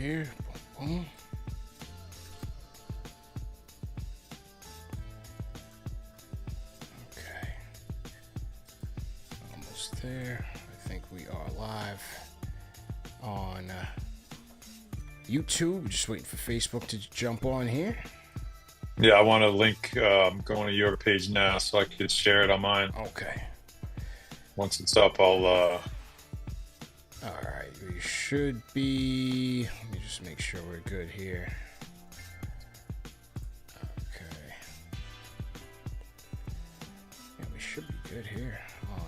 here. Boom. Okay. Almost there. I think we are live on YouTube. Just waiting for Facebook to jump on here. Yeah, I want to link going to your page now so I could share it on mine. Okay. Once it's up, I'll... All right, we should be... Let me just make sure we're good here. Okay. Yeah, we should be good here on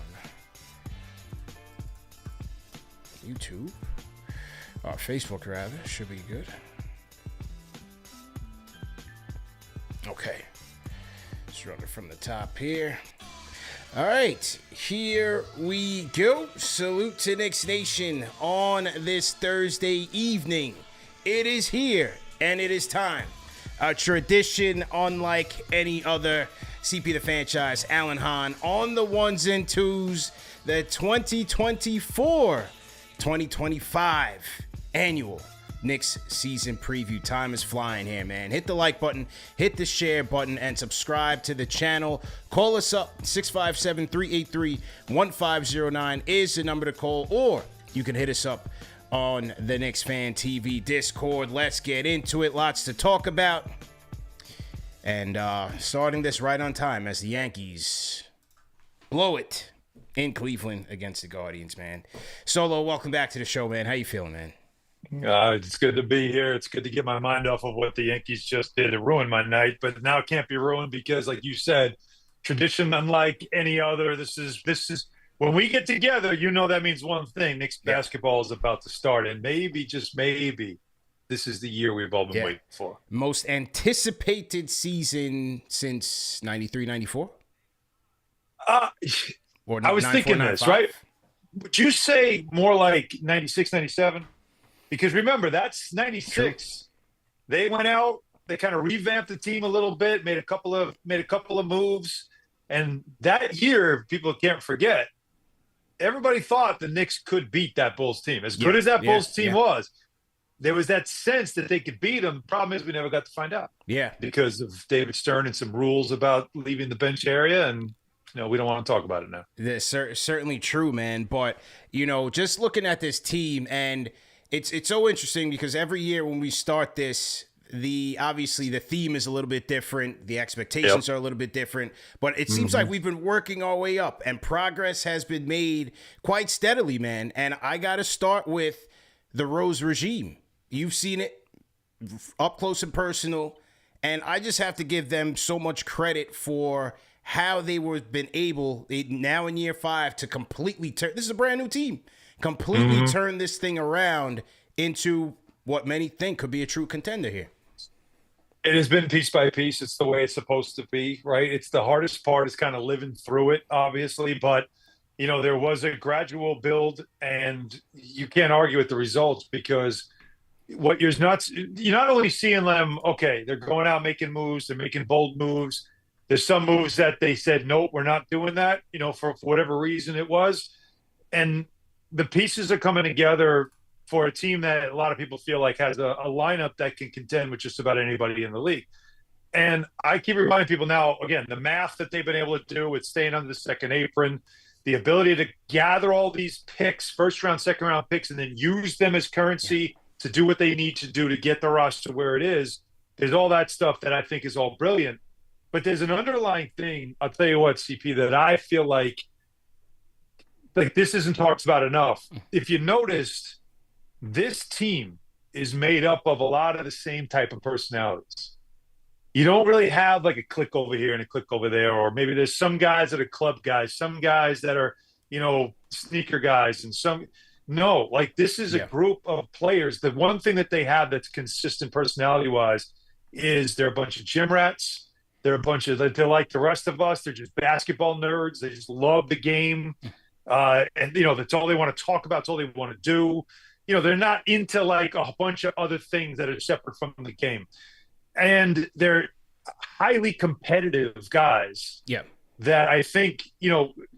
YouTube. Facebook, rather. Should be good. Okay. Let's run it from the top here. All right, here we go. Salute to Knicks Nation on this Thursday evening. It is here, and it is time. A tradition unlike any other. CP the franchise, Alan Hahn, on the ones and twos, the 2024-2025 annual Knicks season preview. Time is flying here, man. Hit the like button, hit the share button, and subscribe to the channel. Call us up. 657-383-1509 is the number to call, or you can hit us up on the KnicksFanTV Discord. Let's get into it. Lots to talk about. And starting this right on time as the Yankees blow it in Cleveland against the Guardians, man. Solo, welcome back to the show, man. How you feeling, man? It's good to be here. It's good to get my mind off of what the Yankees just did. It ruined my night, but now it can't be ruined because, like you said, tradition unlike any other. This is when we get together, you know that means one thing. Knicks basketball is about to start, and maybe, just maybe, this is the year we've all been waiting for. Most anticipated season since 93-94? I was thinking this, right? Would you say more like 96-97? Because remember, that's 96. True. They went out, they kind of revamped the team a little bit, made a couple of moves, and that year, people can't forget, everybody thought the Knicks could beat that Bulls team. As good as that Bulls team was, there was that sense that they could beat them. Problem is, we never got to find out. Yeah, because of David Stern and some rules about leaving the bench area, and we don't want to talk about it now. That's certainly true, man. But just looking at this team, and it's so interesting because every year when we start this, obviously the theme is a little bit different, the expectations are a little bit different, but it seems like we've been working our way up, and progress has been made quite steadily, man. And I got to start with the Rose regime. You've seen it up close and personal, and I just have to give them so much credit for how they were been able, now in year 5, to completely turn. This is a brand new team. Completely turn this thing around into what many think could be a true contender here. It has been piece by piece. It's the way it's supposed to be, right? It's the hardest part is kind of living through it, obviously. But, there was a gradual build, and you can't argue with the results because what you're not only seeing them, okay, they're going out making moves, they're making bold moves. There's some moves that they said, nope, we're not doing that, for whatever reason it was. And the pieces are coming together for a team that a lot of people feel like has a lineup that can contend with just about anybody in the league. And I keep reminding people now, again, the math that they've been able to do with staying under the second apron, the ability to gather all these picks, first round, second round picks, and then use them as currency to do what they need to do to get the roster where it is. There's all that stuff that I think is all brilliant. But there's an underlying thing, I'll tell you what, CP, that I feel like this isn't talked about enough. If you noticed, this team is made up of a lot of the same type of personalities. You don't really have like a click over here and a click over there, or maybe there's some guys that are club guys, some guys that are, sneaker guys, and this is a group of players. The one thing that they have that's consistent personality-wise is they're a bunch of gym rats. They're like the rest of us. They're just basketball nerds. They just love the game. And that's all they want to talk about. It's all they want to do. They're not into like a bunch of other things that are separate from the game. And they're highly competitive guys. Yeah. That I think,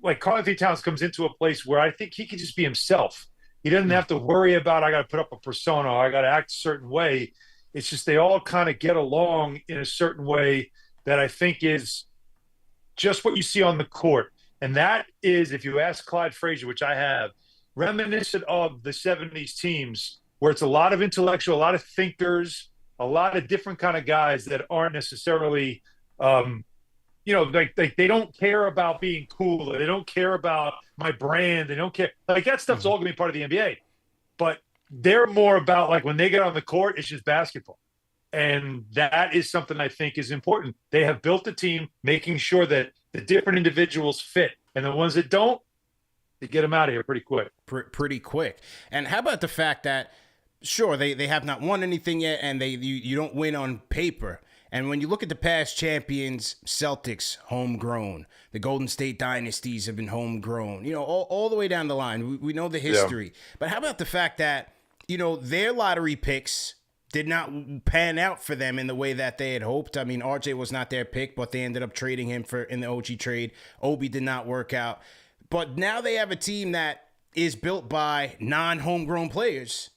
like Karl Anthony Towns comes into a place where I think he can just be himself. He doesn't have to worry about, I got to put up a persona, or I got to act a certain way. It's just they all kind of get along in a certain way that I think is just what you see on the court. And that is, if you ask Clyde Frazier, which I have, reminiscent of the 70s teams where it's a lot of intellectual, a lot of thinkers, a lot of different kind of guys that aren't necessarily, like they don't care about being cool. They don't care about my brand. They don't care. Like that stuff's all going to be part of the NBA. But they're more about like when they get on the court, it's just basketball. And that is something I think is important. They have built a team making sure that the different individuals fit. And the ones that don't, they get them out of here pretty quick. Pretty quick. And how about the fact that, sure, they have not won anything yet, and you don't win on paper. And when you look at the past champions, Celtics, homegrown. The Golden State dynasties have been homegrown. All the way down the line. We know the history. Yeah. But how about the fact that, their lottery picks did not pan out for them in the way that they had hoped. I mean, RJ was not their pick, but they ended up trading him in the OG trade. Obi did not work out. But now they have a team that is built by non-homegrown players,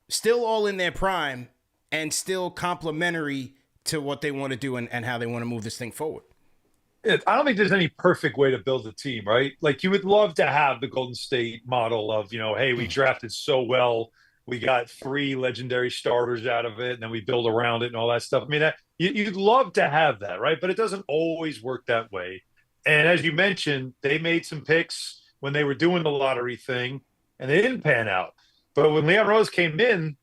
still all in their prime, and still complementary to what they want to do and how they want to move this thing forward. I don't think there's any perfect way to build a team, right? Like you would love to have the Golden State model of, hey, we drafted so well. We got 3 legendary starters out of it, and then we build around it and all that stuff. I mean, you'd love to have that, right? But it doesn't always work that way. And as you mentioned, they made some picks when they were doing the lottery thing, and they didn't pan out. But when Leon Rose came in,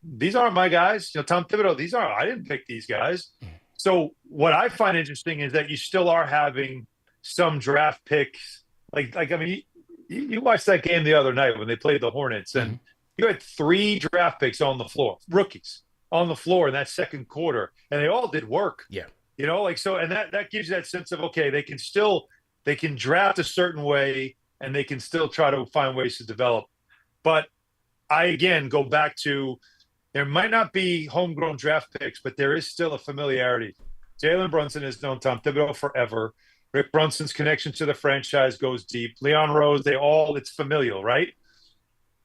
these aren't my guys. Tom Thibodeau, I didn't pick these guys. So what I find interesting is that you still are having some draft picks. I mean, you watched that game the other night when they played the Hornets, and you had 3 draft picks on the floor, rookies on the floor in that second quarter, and they all did work. Yeah. And that gives you that sense of, okay, they can draft a certain way and they can still try to find ways to develop. But I, again, go back to, there might not be homegrown draft picks, but there is still a familiarity. Jalen Brunson has known Tom Thibodeau forever. Rick Brunson's connection to the franchise goes deep. Leon Rose, it's familial, right?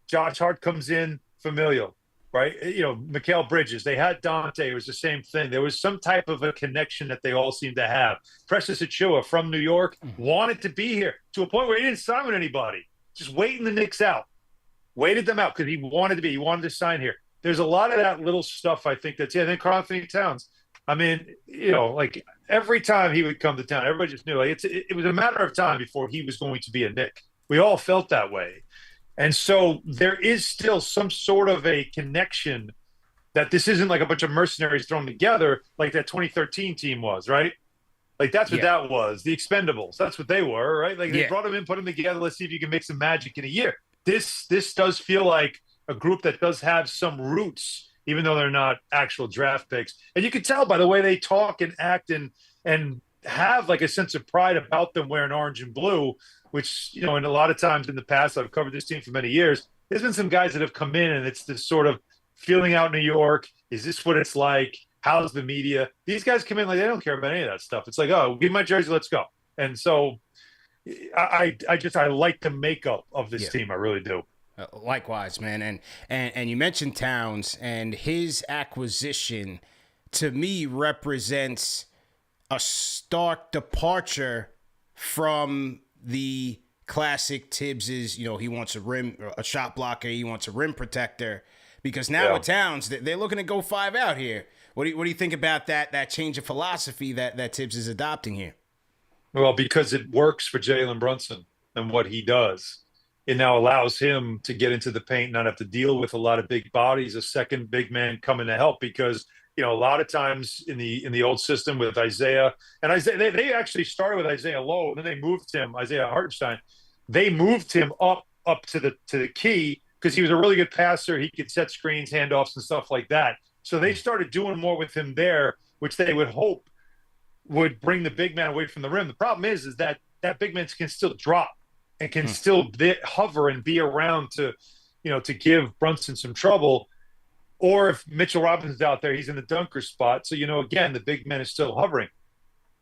Josh Hart comes in, familial. Right. Mikal Bridges, they had Dante. It was the same thing. There was some type of a connection that they all seemed to have. Precious Achiuwa from New York wanted to be here to a point where he didn't sign with anybody, just waiting the Knicks out, waited them out because he wanted to sign here. There's a lot of that little stuff. I think then Karl Anthony Towns. I mean, like every time he would come to town, everybody just knew it was a matter of time before he was going to be a Knick. We all felt that way. And so there is still some sort of a connection that this isn't like a bunch of mercenaries thrown together like that 2013 team was, right? Like that's what that was. The Expendables. That's what they were, right? Like they brought them in, put them together. Let's see if you can make some magic in a year. This does feel like a group that does have some roots, even though they're not actual draft picks. And you can tell by the way they talk and act and have like a sense of pride about them wearing orange and blue, which, and a lot of times in the past, I've covered this team for many years. There's been some guys that have come in and it's this sort of feeling out New York. Is this what it's like? How's the media? These guys come in like they don't care about any of that stuff. It's like, oh, give me my jersey, let's go. And so I like the makeup of this team. I really do. Likewise, man. And you mentioned Towns, and his acquisition to me represents a stark departure from the classic Thibs's, he wants a shot blocker, he wants a rim protector, because now with Towns, they're looking to go 5 out here. What do you think about that change of philosophy that Thibs is adopting here? Well, because it works for Jalen Brunson and what he does. It now allows him to get into the paint, not have to deal with a lot of big bodies, a second big man coming to help, because a lot of times in the old system with Isaiah, and Isaiah, they actually started with Isaiah Lowe, and then they moved him, Isaiah Hartenstein. They moved him up to the key because he was a really good passer. He could set screens, handoffs, and stuff like that. So they started doing more with him there, which they would hope would bring the big man away from the rim. The problem is that big man can still drop and can still hover and be around to give Brunson some trouble. Or if Mitchell Robinson's out there, he's in the dunker spot. So, again, the big man is still hovering.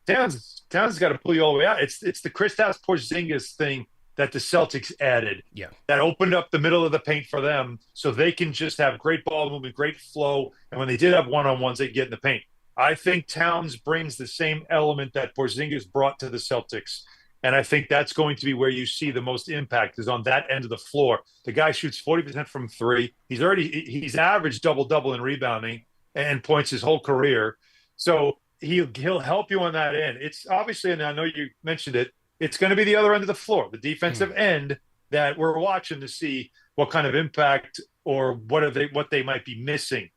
Towns has got to pull you all the way out. It's the Kristaps Porzingis thing that the Celtics added Yeah. that opened up the middle of the paint for them so they can just have great ball movement, great flow. And when they did have one-on-ones, they get in the paint. I think Towns brings the same element that Porzingis brought to the Celtics. And I think that's going to be where you see the most impact is on that end of the floor. The guy shoots 40% from three. He's averaged double-double in rebounding and points his whole career. So he'll help you on that end. It's obviously, and I know you mentioned it, it's going to be the other end of the floor, the defensive end that we're watching to see what kind of impact or what they might be missing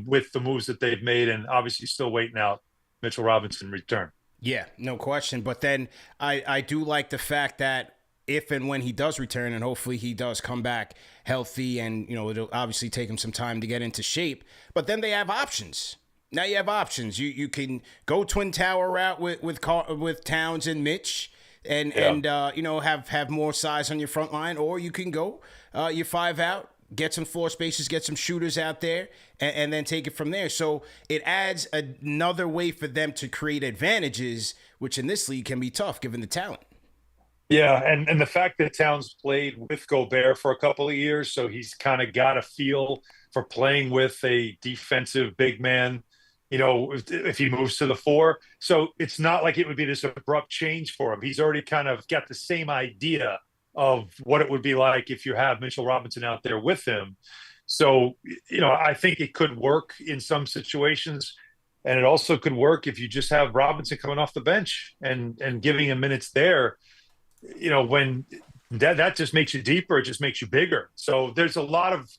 with the moves that they've made, and obviously still waiting out Mitchell Robinson return. Yeah, no question. But then I do like the fact that if and when he does return, and hopefully he does come back healthy, and it'll obviously take him some time to get into shape, but then they have options. Now you have options. You can go twin tower route with Towns and Mitch, and have more size on your front line, or you can go your 5 out, get some floor spaces, get some shooters out there, and then take it from there. So it adds another way for them to create advantages, which in this league can be tough given the talent. Yeah, and the fact that Towns played with Gobert for a couple of years, so he's kind of got a feel for playing with a defensive big man, if he moves to the 4. So it's not like it would be this abrupt change for him. He's already kind of got the same idea of what it would be like if you have Mitchell Robinson out there with him. So, I think it could work in some situations. And it also could work if you just have Robinson coming off the bench and giving him minutes there. When that just makes you deeper, it just makes you bigger. So there's a lot of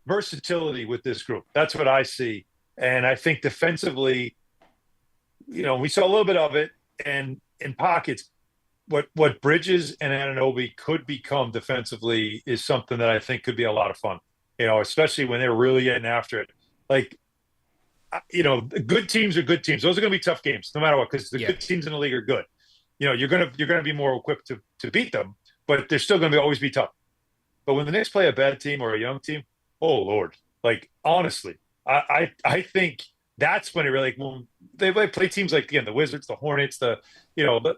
versatility with this group. That's what I see. And I think defensively, we saw a little bit of it, and in pockets, what Bridges and Anunoby could become defensively is something that I think could be a lot of fun, especially when they're really getting after it. Like, good teams are good teams. Those are going to be tough games no matter what, because the good teams in the league are good. You're going to be more equipped to beat them, but they're still going to always be tough. But when the Knicks play a bad team or a young team, oh Lord, like honestly, I think that's when it really, when they play teams like, again, the Wizards, the Hornets,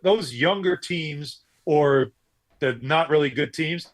those younger teams or the not really good teams,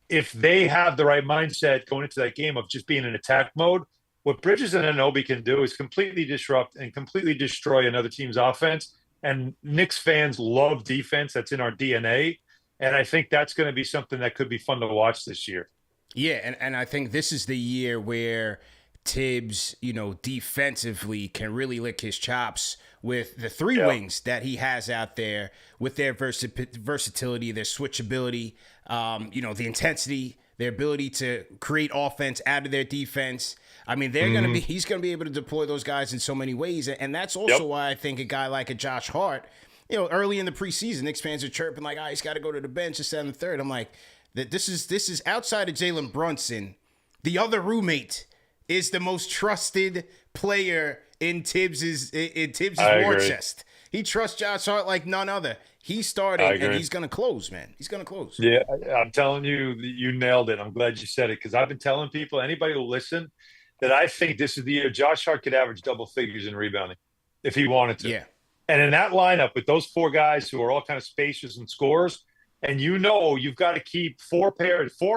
if they have the right mindset going into that game of just being in attack mode, what Bridges and Anunoby can do is completely disrupt and completely destroy another team's offense. And Knicks fans love defense. That's in our DNA. And I think that's going to be something that could be fun to watch this year. Yeah, and I think this is the year where Thibs, defensively can really lick his chops with the 3 wings that he has out there, with their versatility, their switchability, the intensity, their ability to create offense out of their defense. I mean, he's going to be able to deploy those guys in so many ways. And that's also why I think a guy like a Josh Hart, early in the preseason, Knicks fans are chirping like, he's got to go to the bench, this, that, and the third. I'm like, that this is outside of Jalen Brunson, the other roommate is the most trusted player in Thibs' war chest. He trusts Josh Hart like none other. He started, and he's going to close, man. He's going to close. Yeah, I'm telling you, you nailed it. I'm glad you said it, because I've been telling people, anybody who listen, that I think this is the year Josh Hart could average double figures in rebounding if he wanted to. Yeah. And in that lineup with those 4 guys who are all kind of spacers and scorers, and you've got to keep 4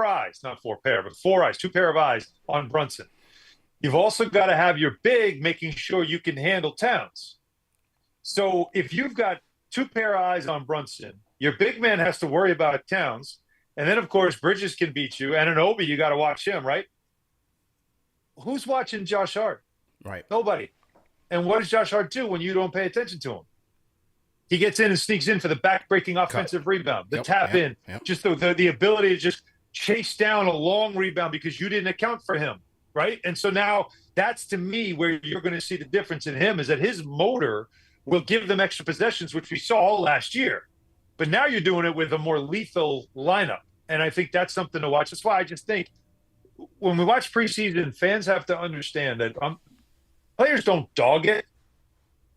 eyes, not 4 pair, but 4 eyes, 2 pair of eyes on Brunson. You've also got to have your big making sure you can handle Towns. So if you've got 2 pair of eyes on Brunson, your big man has to worry about Towns. And then, of course, Bridges can beat you. And Anunoby, you got to watch him, right? Who's watching Josh Hart? Right. Nobody. And what does Josh Hart do when you don't pay attention to him? He gets in and sneaks in for the back-breaking offensive rebound, the tap in, just the ability to just chase down a long rebound because you didn't account for him, right? And so now that's, to me, where you're going to see the difference in him, is that his motor will give them extra possessions, which we saw all last year. But now you're doing it with a more lethal lineup. And I think that's something to watch. That's why I just think when we watch preseason, fans have to understand that players don't dog it,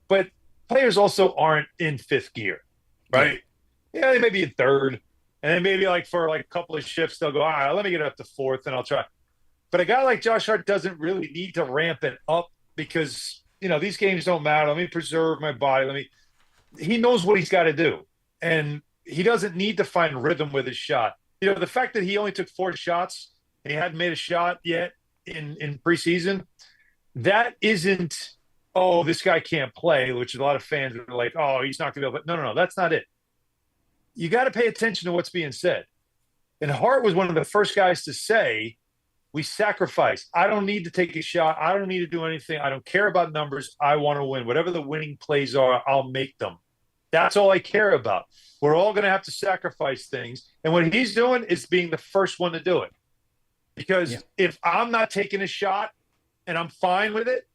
but players also aren't in 5th gear, right? Yeah, they may be in 3rd, and then maybe for a couple of shifts, they'll go, all right, let me get it up to 4th, and I'll try. But a guy like Josh Hart doesn't really need to ramp it up because, these games don't matter. Let me preserve my body. He knows what he's got to do. And he doesn't need to find rhythm with his shot. The fact that he only took 4 shots and he hadn't made a shot yet in preseason, that isn't, oh, this guy can't play, which a lot of fans are like, oh, he's not going to be able to. No, that's not it. You got to pay attention to what's being said. And Hart was one of the first guys to say, we sacrifice. I don't need to take a shot. I don't need to do anything. I don't care about numbers. I want to win. Whatever the winning plays are, I'll make them. That's all I care about. We're all going to have to sacrifice things. And what he's doing is being the first one to do it. Because if I'm not taking a shot and I'm fine with it,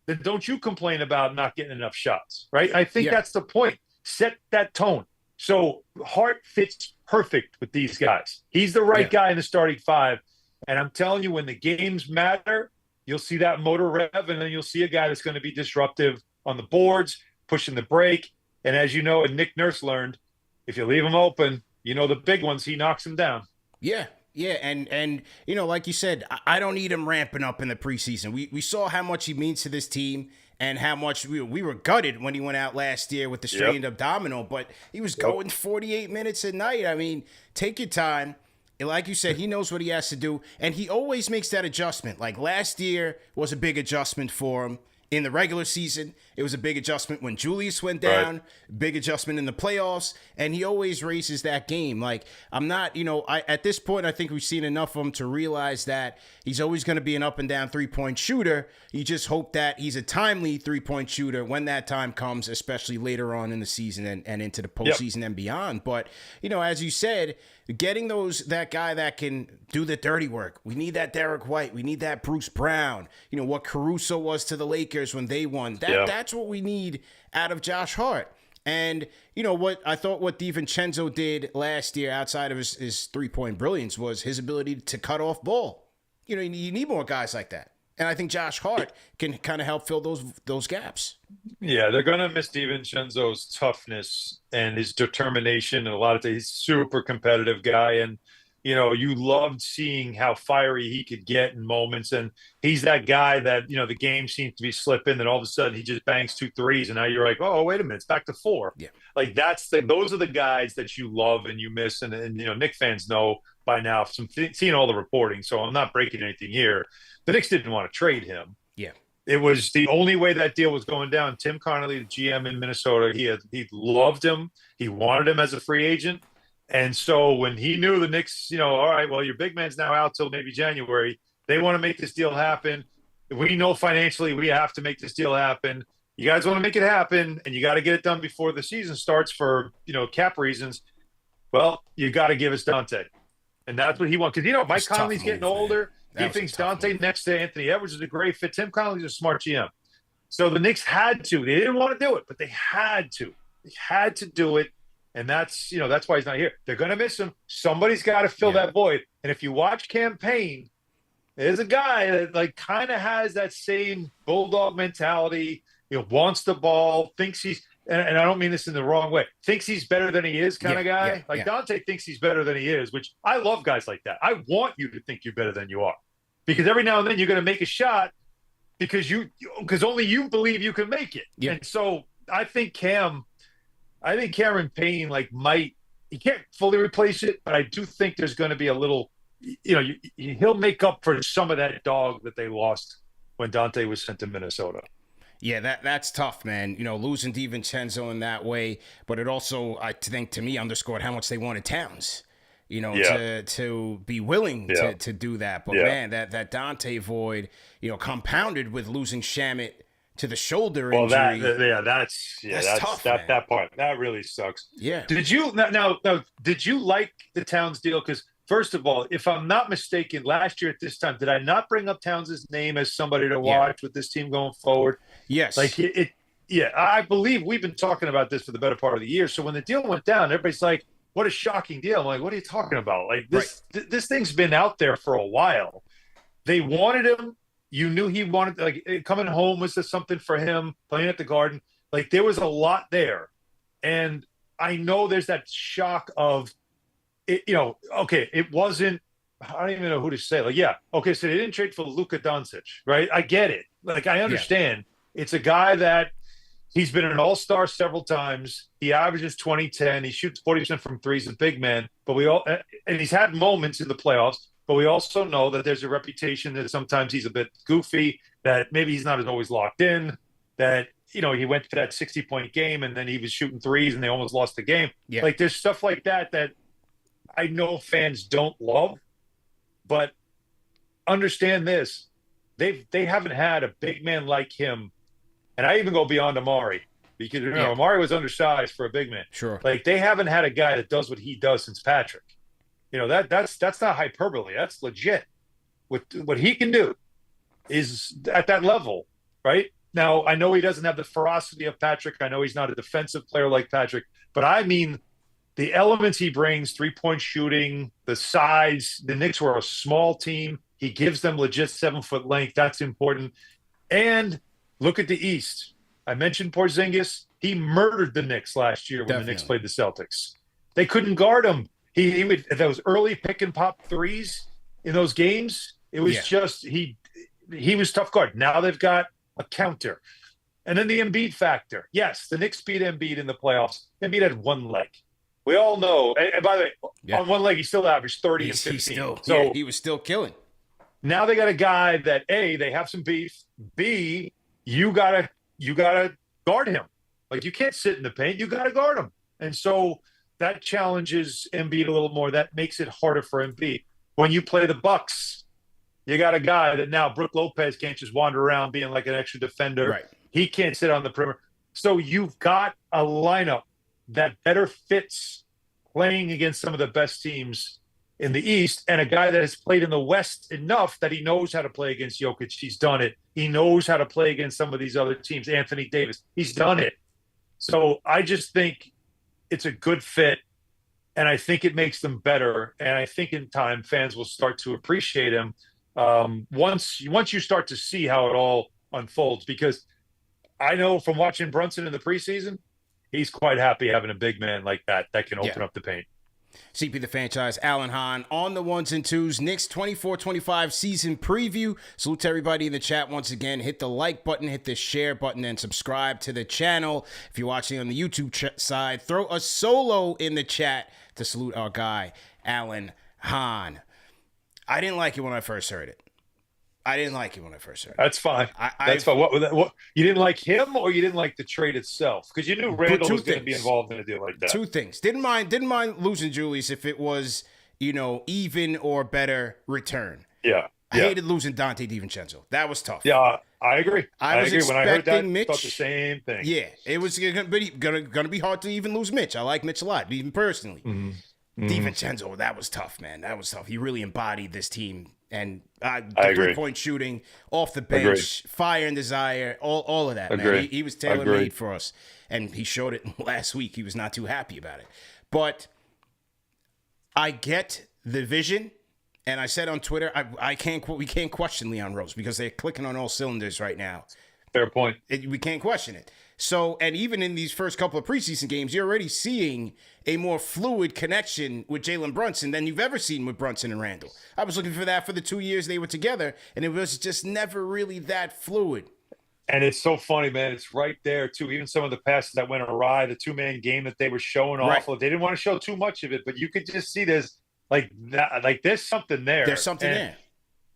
then don't you complain about not getting enough shots, right? I think that's the point. Set that tone. So Hart fits perfect with these guys. He's the right guy in the starting 5. And I'm telling you, when the games matter, you'll see that motor rev, and then you'll see a guy that's going to be disruptive on the boards, pushing the break. And as you know, and Nick Nurse learned, if you leave him open, the big ones, he knocks them down. Yeah. Yeah, and like you said, I don't need him ramping up in the preseason. We saw how much he means to this team and how much we were gutted when he went out last year with the strained abdominal, but he was going 48 minutes a night. I mean, take your time. Like you said, he knows what he has to do, and he always makes that adjustment. Like last year was a big adjustment for him. In the regular season, it was a big adjustment when Julius went down, big adjustment in the playoffs, and he always raises that game. Like, I'm not, at this point, I think we've seen enough of him to realize that he's always going to be an up and down three-point shooter. You just hope that he's a timely three-point shooter when that time comes, especially later on in the season and into the postseason and beyond. But, as you said, getting that guy that can do the dirty work. We need that Derek White. We need that Bruce Brown. What Caruso was to the Lakers when they won. That's what we need out of Josh Hart. And, what I thought what DiVincenzo did last year outside of his three-point brilliance was his ability to cut off ball. You need more guys like that. And I think Josh Hart can kind of help fill those gaps. Yeah, they're going to miss DiVincenzo's toughness and his determination. And a lot of things, he's a super competitive guy. And, you loved seeing how fiery he could get in moments. And he's that guy that, the game seems to be slipping. And all of a sudden he just bangs 2 threes. And now you're like, oh, wait a minute, it's back to 4. Yeah. Like those are the guys that you love and you miss. And Knicks fans know by now, seeing all the reporting. So I'm not breaking anything here. The Knicks didn't want to trade him. Yeah. It was the only way that deal was going down. Tim Connolly, the GM in Minnesota, he loved him. He wanted him as a free agent. And so when he knew the Knicks, all right, well, your big man's now out till maybe January. They want to make this deal happen. We know financially we have to make this deal happen. You guys want to make it happen, and you got to get it done before the season starts for, cap reasons. Well, you got to give us Dante. And that's what he wants. Because, Mike Conley's getting older. He thinks Dante next to Anthony Edwards is a great fit. Tim Connolly's a smart GM. So the Knicks had to. They didn't want to do it, but they had to. They had to do it. And that's why he's not here. They're going to miss him. Somebody's got to fill that void. And if you watch campaign, there's a guy that kind of has that same bulldog mentality, wants the ball, thinks he's, and I don't mean this in the wrong way, thinks he's better than he is kind of guy. Dante thinks he's better than he is, which I love guys like that. I want you to think you're better than you are. Because every now and then you're going to make a shot because only you believe you can make it. Yeah. And so I think Cameron Payne he can't fully replace it, but I do think there's going to be a little, he'll make up for some of that dog that they lost when Dante was sent to Minnesota. Yeah, that's tough, man. Losing DiVincenzo in that way, but it also, I think, to me, underscored how much they wanted Towns. To be willing to do that. But man, that Dante void, compounded with losing Shamet to the shoulder injury. That's tough. That part that really sucks. Yeah. Did you did you like the Towns deal? Because first of all, if I'm not mistaken, last year at this time, did I not bring up Towns' name as somebody to watch with this team going forward? Yes. I believe we've been talking about this for the better part of the year. So when the deal went down, everybody's like, what a shocking deal. I'm like, what are you talking about? Like this thing's been out there for a while. They wanted him. You knew he wanted, coming home was just something for him, playing at the Garden. There was a lot there. And I know there's that shock of, it wasn't, I don't even know who to say. So they didn't trade for Luka Doncic, right? I get it. I understand. Yeah. It's a guy that, He's been an all-star several times. He averages 20-10. He shoots 40% from threes, a big man. But and he's had moments in the playoffs, but we also know that there's a reputation that sometimes he's a bit goofy, that maybe he's not as always locked in, that, he went to that 60-point game and then he was shooting threes and they almost lost the game. Yeah. Like, there's stuff like that I know fans don't love, but understand this. They haven't had a big man like him. And I even go beyond Amari, because Amari was undersized for a big man. Sure. Like, they haven't had a guy that does what he does since Patrick. That's not hyperbole. That's legit. What he can do is at that level, right? Now, I know he doesn't have the ferocity of Patrick. I know he's not a defensive player like Patrick, but I mean the elements he brings, three-point shooting, the size. The Knicks were a small team. He gives them legit 7-foot length. That's important. And look at the East. I mentioned Porzingis. He murdered the Knicks last year when the Knicks played the Celtics. They couldn't guard him. He would those early pick and pop threes in those games. It was just he was tough guard. Now they've got a counter. And then the Embiid factor. Yes, the Knicks beat Embiid in the playoffs. Embiid had one leg. We all know. And by the way, on one leg, he still averaged 30 and 15. He was still killing. Now they got a guy that, A, they have some beef. B, you gotta guard him. Like, you can't sit in the paint. You gotta guard him. And so that challenges Embiid a little more. That makes it harder for Embiid. When you play the Bucks, you got a guy that now Brook Lopez can't just wander around being like an extra defender. Right. He can't sit on the perimeter. So you've got a lineup that better fits playing against some of the best teams in the East, and a guy that has played in the West enough that he knows how to play against Jokic. He's done it. He knows how to play against some of these other teams. Anthony Davis, he's done it. So I just think it's a good fit, and I think it makes them better. And I think in time, fans will start to appreciate him once you start to see how it all unfolds. Because I know from watching Brunson in the preseason, he's quite happy having a big man like that can open up the paint. CP the franchise, Alan Hahn on the ones and twos. Knicks 24-25 season preview. Salute to everybody in the chat once again. Hit the like button, hit the share button, and subscribe to the channel. If you're watching on the YouTube side, throw a solo in the chat to salute our guy, Alan Hahn. I didn't like it when I first heard it. That's fine. That's fine. What you didn't like him, or you didn't like the trade itself? Because you knew Randall was going to be involved in a deal like that. Two things. Didn't mind losing Julius if it was, even or better return. Yeah. I hated losing Dante DiVincenzo. That was tough. Yeah, I agree. I was agree. When I heard that, Mitch, I thought the same thing. Yeah, it was gonna be hard to even lose Mitch. I like Mitch a lot, even personally. DiVincenzo, that was tough, man. That was tough. He really embodied this team. And the three-point shooting, off the bench, fire and desire, all of that, man. He was tailor-made for us. And he showed it last week. He was not too happy about it. But I get the vision. And I said on Twitter, we can't question Leon Rose because they're clicking on all cylinders right now. Fair point. We can't question it. So, and even in these first couple of preseason games, you're already seeing a more fluid connection with Jalen Brunson than you've ever seen with Brunson and Randall. I was looking for that for the 2 years they were together, and it was just never really that fluid. And it's so funny, man. It's right there, too. Even some of the passes that went awry, the two-man game that they were showing off of, they didn't want to show too much of it, but you could just see there's there's something there. There's something there.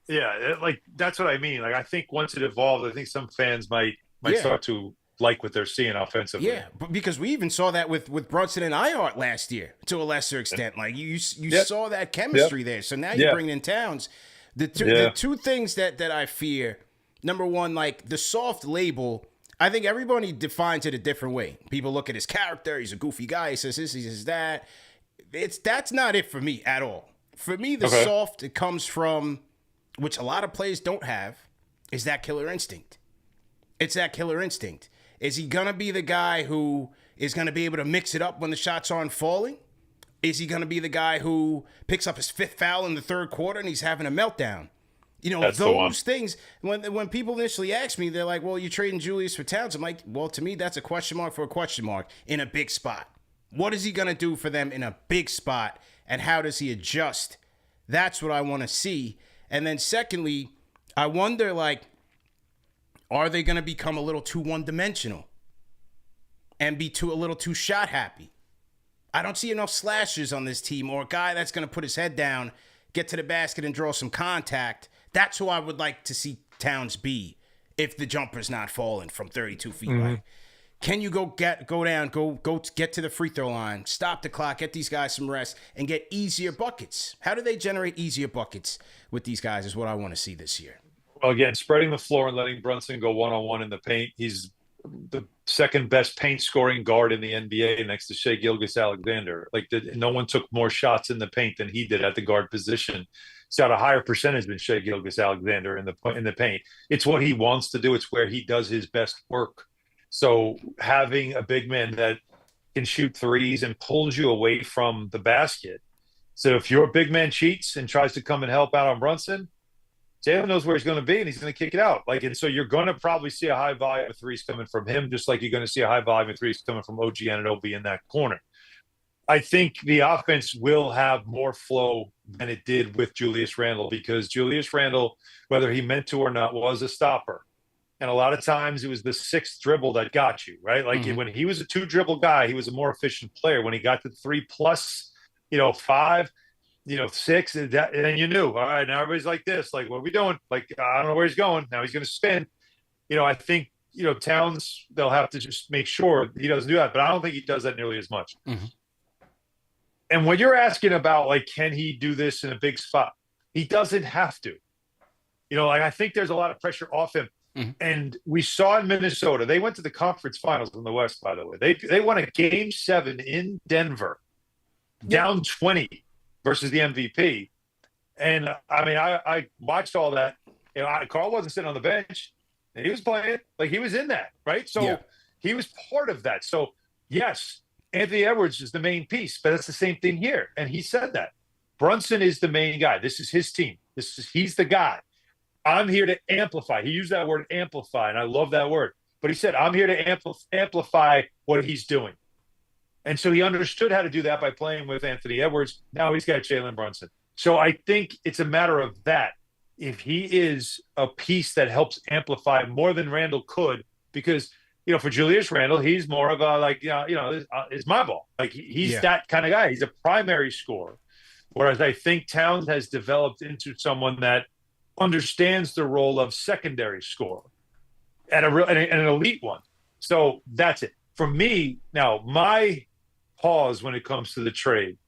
Yeah, that's what I mean. Like, I think once it evolved, I think some fans might start to like what they're seeing offensively. Yeah, but because we even saw that with Brunson and Ihart last year to a lesser extent. Like, you saw that chemistry there. So now you're bringing in Towns. The two things that I fear, number one, like the soft label, I think everybody defines it a different way. People look at his character. He's a goofy guy. He says this, he says that. That's not it for me at all. For me, the soft, it comes from, which a lot of players don't have, is that killer instinct. It's that killer instinct. Is he going to be the guy who is going to be able to mix it up when the shots aren't falling? Is he going to be the guy who picks up his fifth foul in the third quarter and he's having a meltdown? That's those things, when people initially ask me, they're like, well, you're trading Julius for Towns. I'm like, well, to me, that's a question mark for a question mark in a big spot. What is he going to do for them in a big spot, and how does he adjust? That's what I want to see. And then secondly, I wonder, are they going to become a little too one-dimensional? and be a little too shot happy. I don't see enough slashes on this team or a guy that's going to put his head down, get to the basket and draw some contact. That's who I would like to see Towns be if the jumper's not falling from 32 feet away. Can you go get to the free throw line, stop the clock, get these guys some rest, and get easier buckets? How do they generate easier buckets with these guys is what I want to see this year. Well, again, spreading the floor and letting Brunson go one-on-one in the paint. He's the second best paint scoring guard in the NBA next to Shai Gilgeous-Alexander. No one took more shots in the paint than he did at the guard position. He's got a higher percentage than Shai Gilgeous-Alexander in the paint. It's what he wants to do. It's where he does his best work. So having a big man that can shoot threes and pulls you away from the basket. So if your big man cheats and tries to come and help out on Brunson, Jalen knows where he's going to be and he's going to kick it out. And so you're going to probably see a high volume of threes coming from him, just like you're going to see a high volume of threes coming from OG Anunoby in that corner. I think the offense will have more flow than it did with Julius Randle, because Julius Randle, whether he meant to or not, was a stopper. And a lot of times it was the sixth dribble that got you, right? When he was a 2-dribble guy, he was a more efficient player. When he got to 3+, 5, 6, and then you knew, all right, now everybody's like this. What are we doing? I don't know where he's going. Now he's going to spin. I think, Towns, they'll have to just make sure he doesn't do that. But I don't think he does that nearly as much. And when you're asking about, can he do this in a big spot? He doesn't have to. I think there's a lot of pressure off him. And we saw in Minnesota, they went to the conference finals in the West, by the way. They won a game 7 in Denver, down 20 versus the MVP. And I watched all that. Carl wasn't sitting on the bench. And he was playing. He was in that, right? So he was part of that. So, yes, Anthony Edwards is the main piece, but it's the same thing here. And he said that. Brunson is the main guy. This is his team. He's the guy. I'm here to amplify. He used that word amplify, and I love that word. But he said, I'm here to amplify what he's doing. And so he understood how to do that by playing with Anthony Edwards. Now he's got Jalen Brunson. So I think it's a matter of that. If he is a piece that helps amplify more than Randall could, because, for Julius Randle, he's more of a, it's my ball. He's that kind of guy. He's a primary scorer. Whereas I think Towns has developed into someone that understands the role of secondary scorer and an elite one. So that's it. For me, now, my pause when it comes to the trade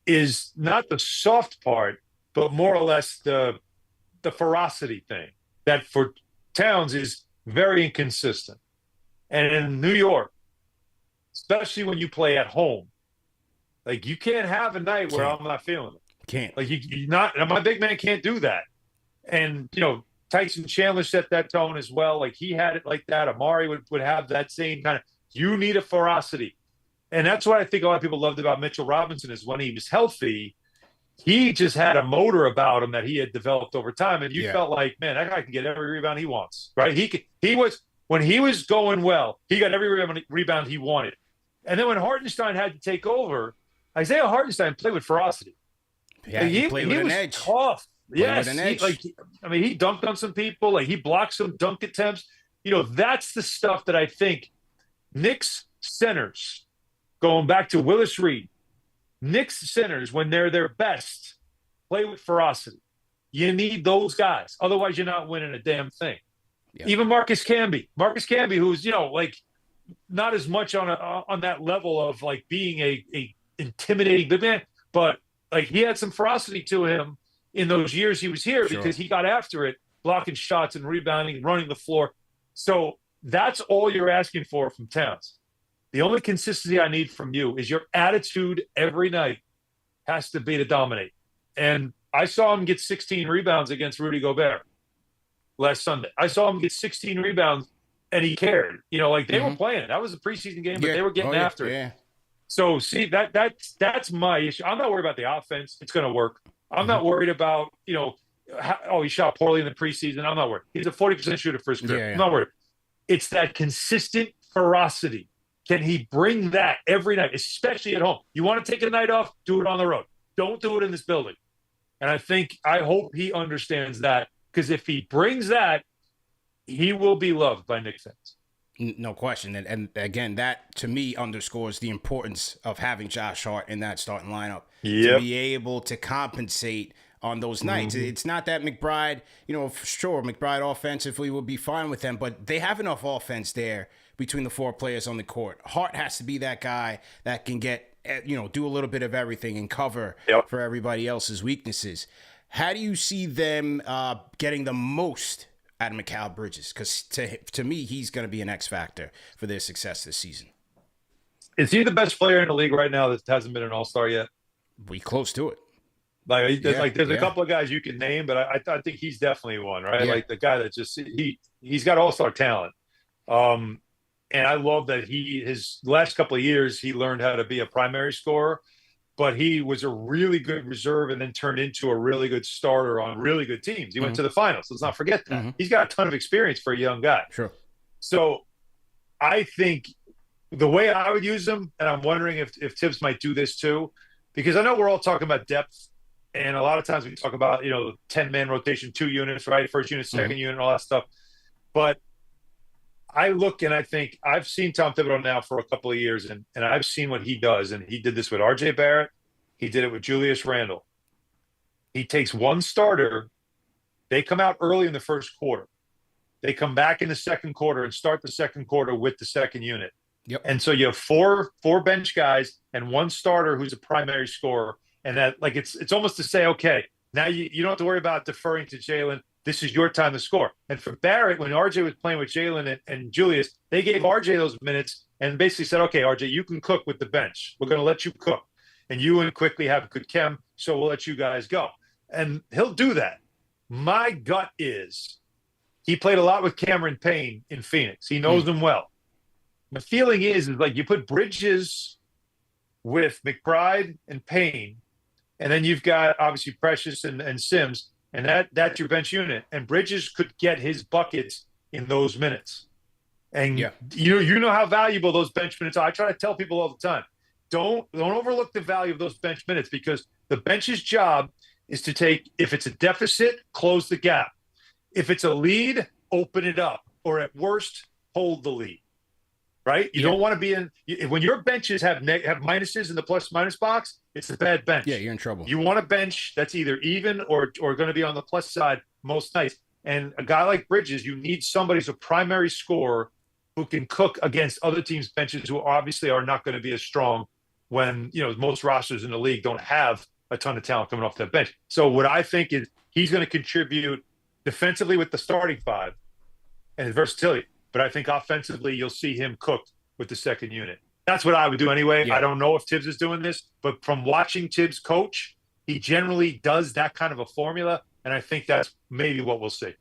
is not the soft part, but more or less the ferocity thing that for Towns is very inconsistent. And in New York, especially when you play at home, you can't have a night where I'm not feeling it. Can't. My big man can't do that. And, Tyson Chandler set that tone as well. He had it like that. Amari would have that same kind of, you need a ferocity. And that's what I think a lot of people loved about Mitchell Robinson is when he was healthy, he just had a motor about him that he had developed over time. And you felt like, man, that guy can get every rebound he wants, right? When he was going well, he got every rebound he wanted. And then when Hartenstein had to take over, Isaiah Hartenstein played with ferocity. Yeah, he played with an edge. Tough. Yes, he dunked on some people. He blocked some dunk attempts. That's the stuff that I think Knicks centers, going back to Willis Reed, Knicks centers, when they're their best, play with ferocity. You need those guys. Otherwise, you're not winning a damn thing. Yeah. Even Marcus Camby, who's, not as much on that level of being a intimidating big man, but he had some ferocity to him in those years he was here because he got after it, blocking shots and rebounding, running the floor. So that's all you're asking for from Towns. The only consistency I need from you is your attitude every night has to be to dominate. And I saw him get 16 rebounds against Rudy Gobert last Sunday. I saw him get 16 rebounds, and he cared. They were playing. That was a preseason game, but they were getting after it. So, see, that's my issue. I'm not worried about the offense. It's going to work. I'm not worried about, he shot poorly in the preseason. I'm not worried. He's a 40% shooter for his career. I'm not worried. It's that consistent ferocity. Can he bring that every night, especially at home? You want to take a night off? Do it on the road. Don't do it in this building. And I hope he understands that, because if he brings that, he will be loved by Knicks fans. No question. And again, that to me underscores the importance of having Josh Hart in that starting lineup to Yep. be able to compensate on those nights. Mm-hmm. It's not that McBride, for sure, McBride offensively would be fine with them, but they have enough offense there between the four players on the court. Hart has to be that guy that can get, do a little bit of everything and cover Yep. for everybody else's weaknesses. How do you see them getting the most out of Mikal Bridges? Because to me, he's going to be an X factor for their success this season. Is he the best player in the league right now that hasn't been an All-Star yet? We close to it. There's a couple of guys you can name, but I think he's definitely one, right? Yeah. Like the guy that he's got All-Star talent. And I love that his last couple of years he learned how to be a primary scorer, but he was a really good reserve and then turned into a really good starter on really good teams. He went to the finals. Let's not forget that. He's got a ton of experience for a young guy. Sure. So I think the way I would use him, and I'm wondering if Thibs might do this too, because I know we're all talking about depth, and a lot of times we talk about 10-man rotation, 2 units, right? First unit, second unit, all that stuff. But I look and I think I've seen Tom Thibodeau now for a couple of years, and I've seen what he does. And he did this with RJ Barrett. He did it with Julius Randle. He takes one starter. They come out early in the first quarter. They come back in the second quarter and start the second quarter with the second unit. Yep. And so you have four bench guys and one starter who's a primary scorer. And that, it's almost to say, okay, now you don't have to worry about deferring to Jalen. This is your time to score. And for Barrett, when RJ was playing with Jalen and Julius, they gave RJ those minutes and basically said, okay, RJ, you can cook with the bench. We're going to let you cook. And you and Quickly have good chem, so we'll let you guys go. And he'll do that. My gut is he played a lot with Cameron Payne in Phoenix. He knows them well. The feeling is like you put Bridges with McBride and Payne, and then you've got obviously Precious and Sims, and that's your bench unit. And Bridges could get his buckets in those minutes. And you know how valuable those bench minutes are. I try to tell people all the time, don't overlook the value of those bench minutes, because the bench's job is to take, if it's a deficit, close the gap. If it's a lead, open it up, or at worst, hold the lead. Right? You don't want to be when your benches have minuses in the plus minus box, it's a bad bench. Yeah, you're in trouble. You want a bench that's either even or going to be on the plus side most nights. And a guy like Bridges, you need somebody who's a primary scorer who can cook against other teams' benches who obviously are not going to be as strong when, most rosters in the league don't have a ton of talent coming off that bench. So what I think is he's going to contribute defensively with the starting five and his versatility. But I think offensively, you'll see him cooked with the second unit. That's what I would do anyway. Yeah. I don't know if Thibs is doing this, but from watching Thibs coach, he generally does that kind of a formula, and I think that's maybe what we'll see.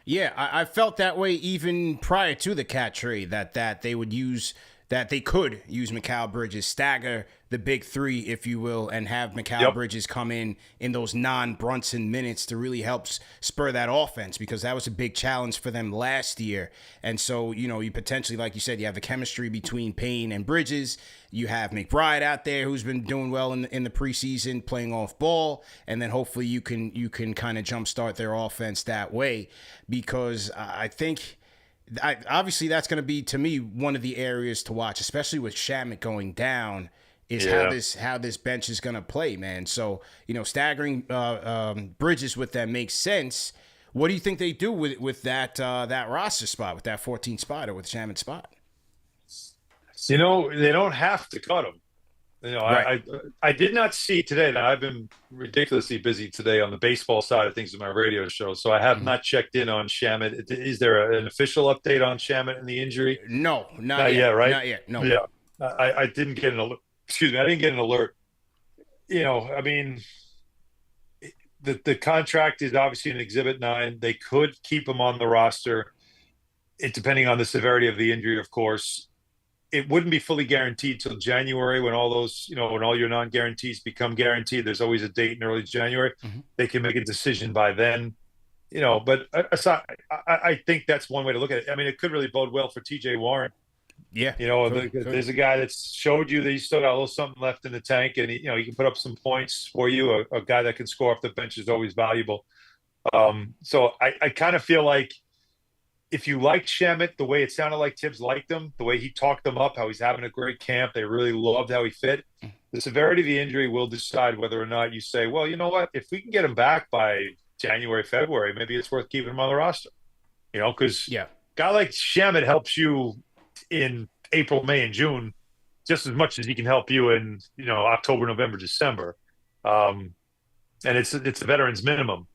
Yeah, I felt that way even prior to the Cat trade, that they would use that they could use Mikal Bridges, stagger the big three, if you will, and have Mikal Bridges come in those non-Brunson minutes to really help spur that offense, because that was a big challenge for them last year. And so, you potentially, like you said, you have the chemistry between Payne and Bridges. You have McBride out there who's been doing well in the preseason, playing off ball, and then hopefully you can kind of jumpstart their offense that way, because I think obviously that's going to be, to me, one of the areas to watch, especially with Shamet going down, is how this bench is going to play, man. So, staggering Bridges with that makes sense. What do you think they do with that roster spot, with that 14th spot, or with Shamet's spot? They don't have to cut him. Right. I did not see today. Now, I've been ridiculously busy today on the baseball side of things in my radio show, so I have not checked in on Shamet. Is there an official update on Shamet and the injury? No, not yet. Right? Not yet. No. Yeah, I didn't get an alert. Excuse me, I didn't get an alert. I mean, the contract is obviously an Exhibit 9. They could keep him on the roster, depending on the severity of the injury, of course. It wouldn't be fully guaranteed till January, when all those, when all your non-guarantees become guaranteed. There's always a date in early January. They can make a decision by then, but I think that's one way to look at it. I mean, it could really bode well for TJ Warren. Yeah. There's a guy that's showed you that he's still got a little something left in the tank, and he can put up some points for you. A guy that can score off the bench is always valuable. So I kind of feel like, if you like Shamet, the way it sounded like Thibs liked him, the way he talked them up, how he's having a great camp, they really loved how he fit. The severity of the injury will decide whether or not you say, well, you know what, if we can get him back by January, February, maybe it's worth keeping him on the roster. Because a guy like Shamet helps you in April, May, and June just as much as he can help you in October, November, December. And it's a veteran's minimum.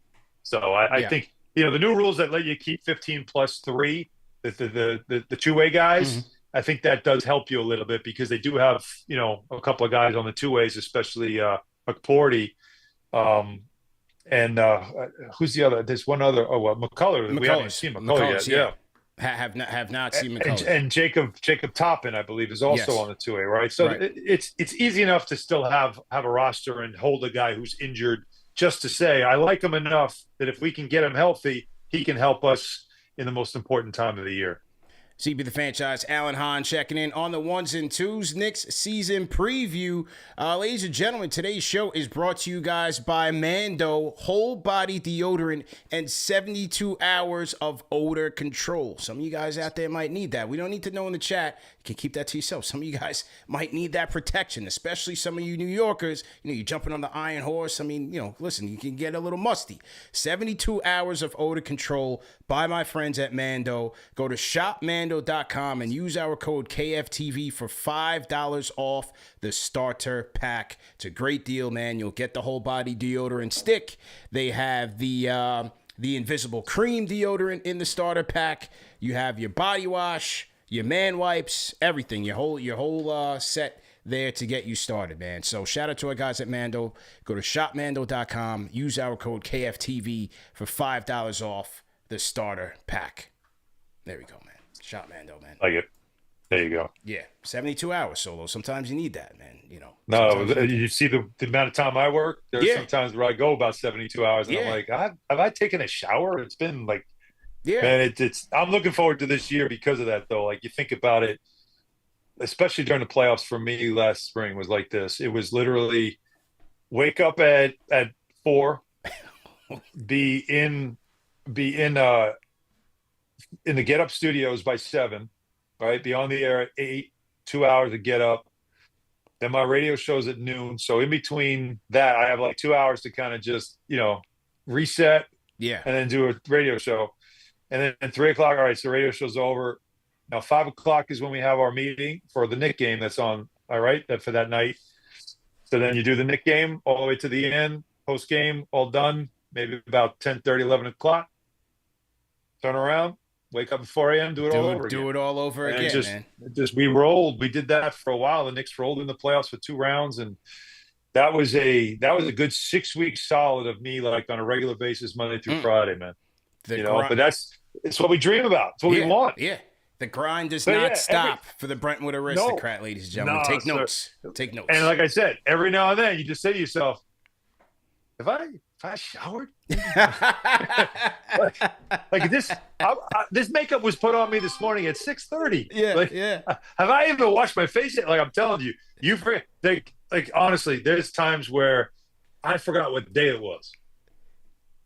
So I think the new rules that let you keep 15 plus 3, the two-way guys, I think that does help you a little bit because they do have a couple of guys on the two-ways, especially McPorty. And who's the other? There's one other. McCullough. We haven't seen McCullough yet. Yeah. Have not seen McCullough. And Jacob Toppin, I believe, is also on the two-way, right? So it's easy enough to still have a roster and hold a guy who's injured just to say, I like him enough that if we can get him healthy, he can help us in the most important time of the year. CB the Franchise, Alan Hahn checking in on the ones and twos. Knicks season preview. Ladies and gentlemen, today's show is brought to you guys by Mando whole body deodorant and 72 hours of odor control. Some of you guys out there might need that. We don't need to know in the chat. You can keep that to yourself. Some of you guys might need that protection, especially some of you New Yorkers. You're jumping on the iron horse. I mean, listen, you can get a little musty. 72 hours of odor control by my friends at Mando. Go to shopmando.com and use our code KFTV for $5 off the starter pack. It's a great deal, man. You'll get the whole body deodorant stick. They have the invisible cream deodorant in the starter pack. You have your body wash, your man wipes, everything, your whole set there to get you started, man. So shout out to our guys at Mando. Go to shopmando.com. Use our code KFTV for $5 off the starter pack. There we go, man. Shop Mando, man. Like it. There you go. Yeah, 72 hours solo. Sometimes you need that, man. No, you see the amount of time I work. There's sometimes where I go about 72 hours, and I'm like, have I taken a shower? It's been like, man, it's. I'm looking forward to this year because of that, though. Like you think about it, especially during the playoffs. For me, last spring was like this. It was literally wake up at 4, be in the Get Up Studios by 7, right? Be on the air at 8, 2 hours to get up. Then my radio show's at noon. So in between that, I have like 2 hours to kind of just, reset. Yeah. And then do a radio show. And then at 3 o'clock, all right, so radio show's over. Now 5 o'clock is when we have our meeting for the Knicks game that's on, all right, for that night. So then you do the Knicks game all the way to the end, post game, all done, maybe about 10:30, 11 o'clock. Turn around, wake up at 4 a.m., do it all over again. Do it all over again, man. We rolled. We did that for a while. The Knicks rolled in the playoffs for 2 rounds, and that was a good 6 weeks solid of me, like on a regular basis, Monday through Friday, man. But it's what we dream about. It's what we want. Yeah. The grind does not stop for the Brentwood aristocrat, ladies and gentlemen. Take notes. Take notes. And like I said, every now and then you just say to yourself, Have I showered? like this, this makeup was put on me this morning at 6:30. Yeah, Have I even washed my face yet? Like I'm telling you, you forget. Like honestly, there's times where I forgot what day it was.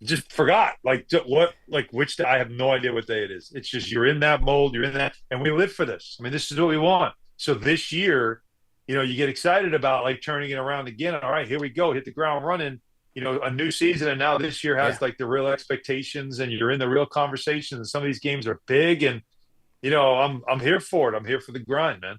Just forgot. Which day? I have no idea what day it is. It's just you're in that mold. You're in that, and we live for this. I mean, this is what we want. So this year, you get excited about like turning it around again. All right, here we go. Hit the ground running. A new season, and now this year has like the real expectations, and you're in the real conversations. And some of these games are big, and I'm here for it. I'm here for the grind, man.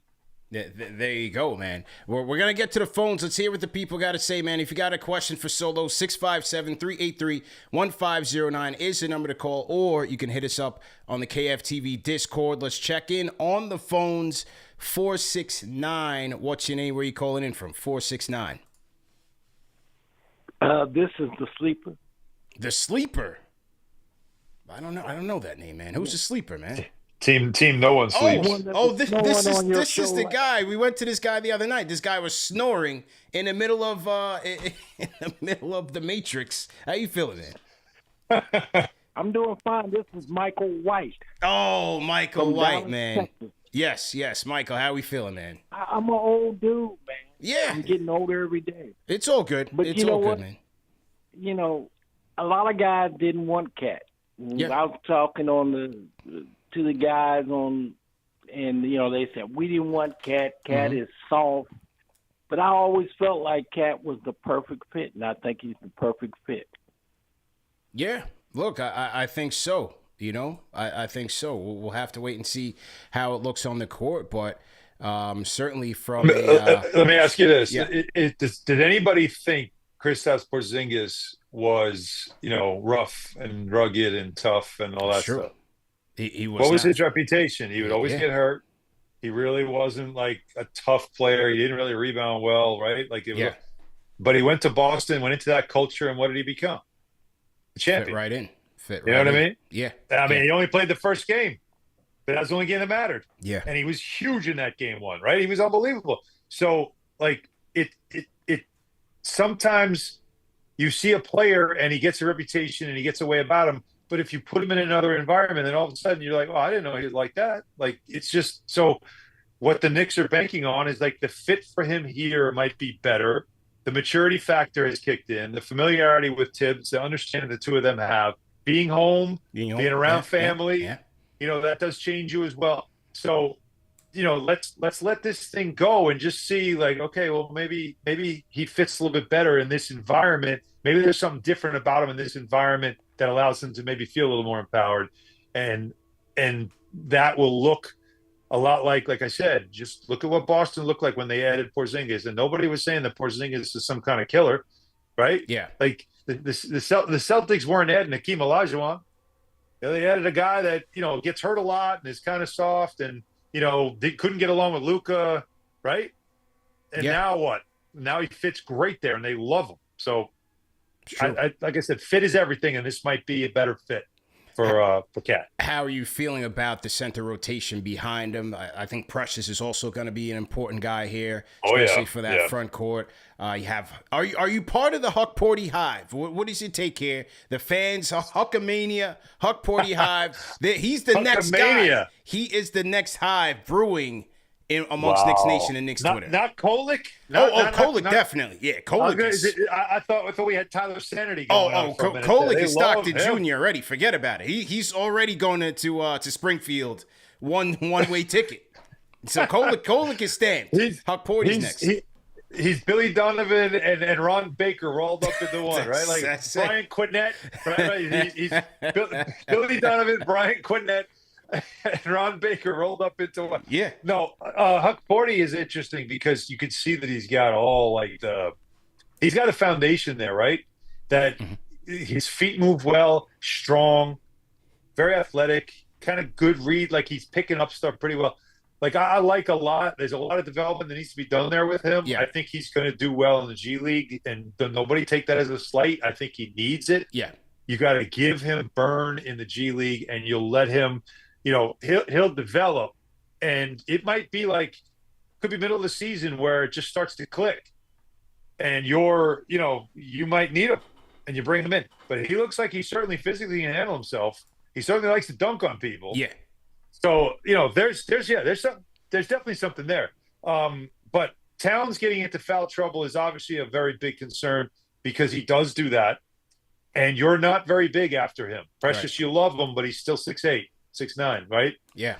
Yeah, there you go, man. We're gonna get to the phones. Let's hear what the people got to say, man. If you got a question for Solo, 657-383-1509 is the number to call, or you can hit us up on the KFTV Discord. Let's check in on the phones. 469. What's your name? Where you calling in from? 469. This is the Sleeper. The Sleeper? I don't know that name, man. Who's the Sleeper, man? Team no one sleeps. This is the guy. We went to this guy the other night. This guy was snoring in the middle of the Matrix. How you feeling, man? I'm doing fine. This is Michael White. Oh, Michael White, Dallas, man. Texas. Yes, Michael. How we feeling, man? I'm an old dude, man. Yeah. I'm getting older every day. It's all good. But it's all good, man. A lot of guys didn't want Cat. Yeah. I was talking on the to the guys and they said we didn't want Cat. Cat is soft, but I always felt like Cat was the perfect fit, and I think he's the perfect fit. Yeah, look, I think so. I think so. We'll have to wait and see how it looks on the court, but certainly from let me ask you this: yeah. Did anybody think Kristaps Porzingis was rough and rugged and tough and all that stuff? He was. What was his reputation? He would always get hurt. He really wasn't like a tough player. He didn't really rebound well, right? But he went to Boston, went into that culture, and what did he become? The champion. Fit right in. You know what I mean? Yeah. I mean, he only played the first game, but that was the only game that mattered. Yeah. And he was huge in that game one, right? He was unbelievable. So, like, it sometimes you see a player and he gets a reputation and he gets a way about him, but if you put him in another environment, then all of a sudden you're like, oh, I didn't know he was like that. Like, it's just so what the Knicks are banking on is like the fit for him here might be better. The maturity factor has kicked in, the familiarity with Thibs, the understanding the two of them have, being home, being around family, that does change you as well. So, let's let this thing go and just see, like, okay, well, maybe he fits a little bit better in this environment. Maybe there's something different about him in this environment that allows him to maybe feel a little more empowered, and that will look a lot like I said, just look at what Boston looked like when they added Porzingis, and nobody was saying that Porzingis is some kind of killer, right? Yeah, like the Celtics weren't adding Hakeem Olajuwon. They added a guy that gets hurt a lot and is kind of soft, and they couldn't get along with Luka, right? And now what? Now he fits great there, and they love him. So, I like I said, fit is everything, and this might be a better fit for Cat. How are you feeling about the center rotation behind him? I think Precious is also going to be an important guy here, especially for that front court. Are you part of the Huck Porty Hive? What does it take here? The fans, Huckamania, Huck Porty Hive. He's the next guy. He is the next hive brewing amongst Knicks Nation and Knicks Twitter. Not Kolick? Kolick, definitely. Yeah, Kolick I thought we had Tyler Sanity going on for a minute. Kolick is Stockton Jr. already. Forget about it. He's already going to Springfield, one-way ticket. So Kolick is stamped. Huck Porty's next. He's Billy Donovan and Ron Baker rolled up into one, right? Like Brian Quintet, right? He's Billy Donovan, Brian Quintet, and Ron Baker rolled up into one. Yeah. No, Huck Porty is interesting because you could see that he's got he's got a foundation there, right? That his feet move well, strong, very athletic, kind of good read. Like he's picking up stuff pretty well. Like I like a lot. There's a lot of development that needs to be done there with him. Yeah. I think he's going to do well in the G League, and nobody take that as a slight. I think he needs it. Yeah. You got to give him burn in the G League, and you'll let him. He'll develop, and it might be could be middle of the season where it just starts to click, and you might need him, and you bring him in. But he looks like he certainly physically can handle himself. He certainly likes to dunk on people. Yeah. So there's definitely something there. But Towns getting into foul trouble is obviously a very big concern because he does do that, and you're not very big after him. Precious, right. You love him, but he's still 6'8". 6'9", right? Yeah.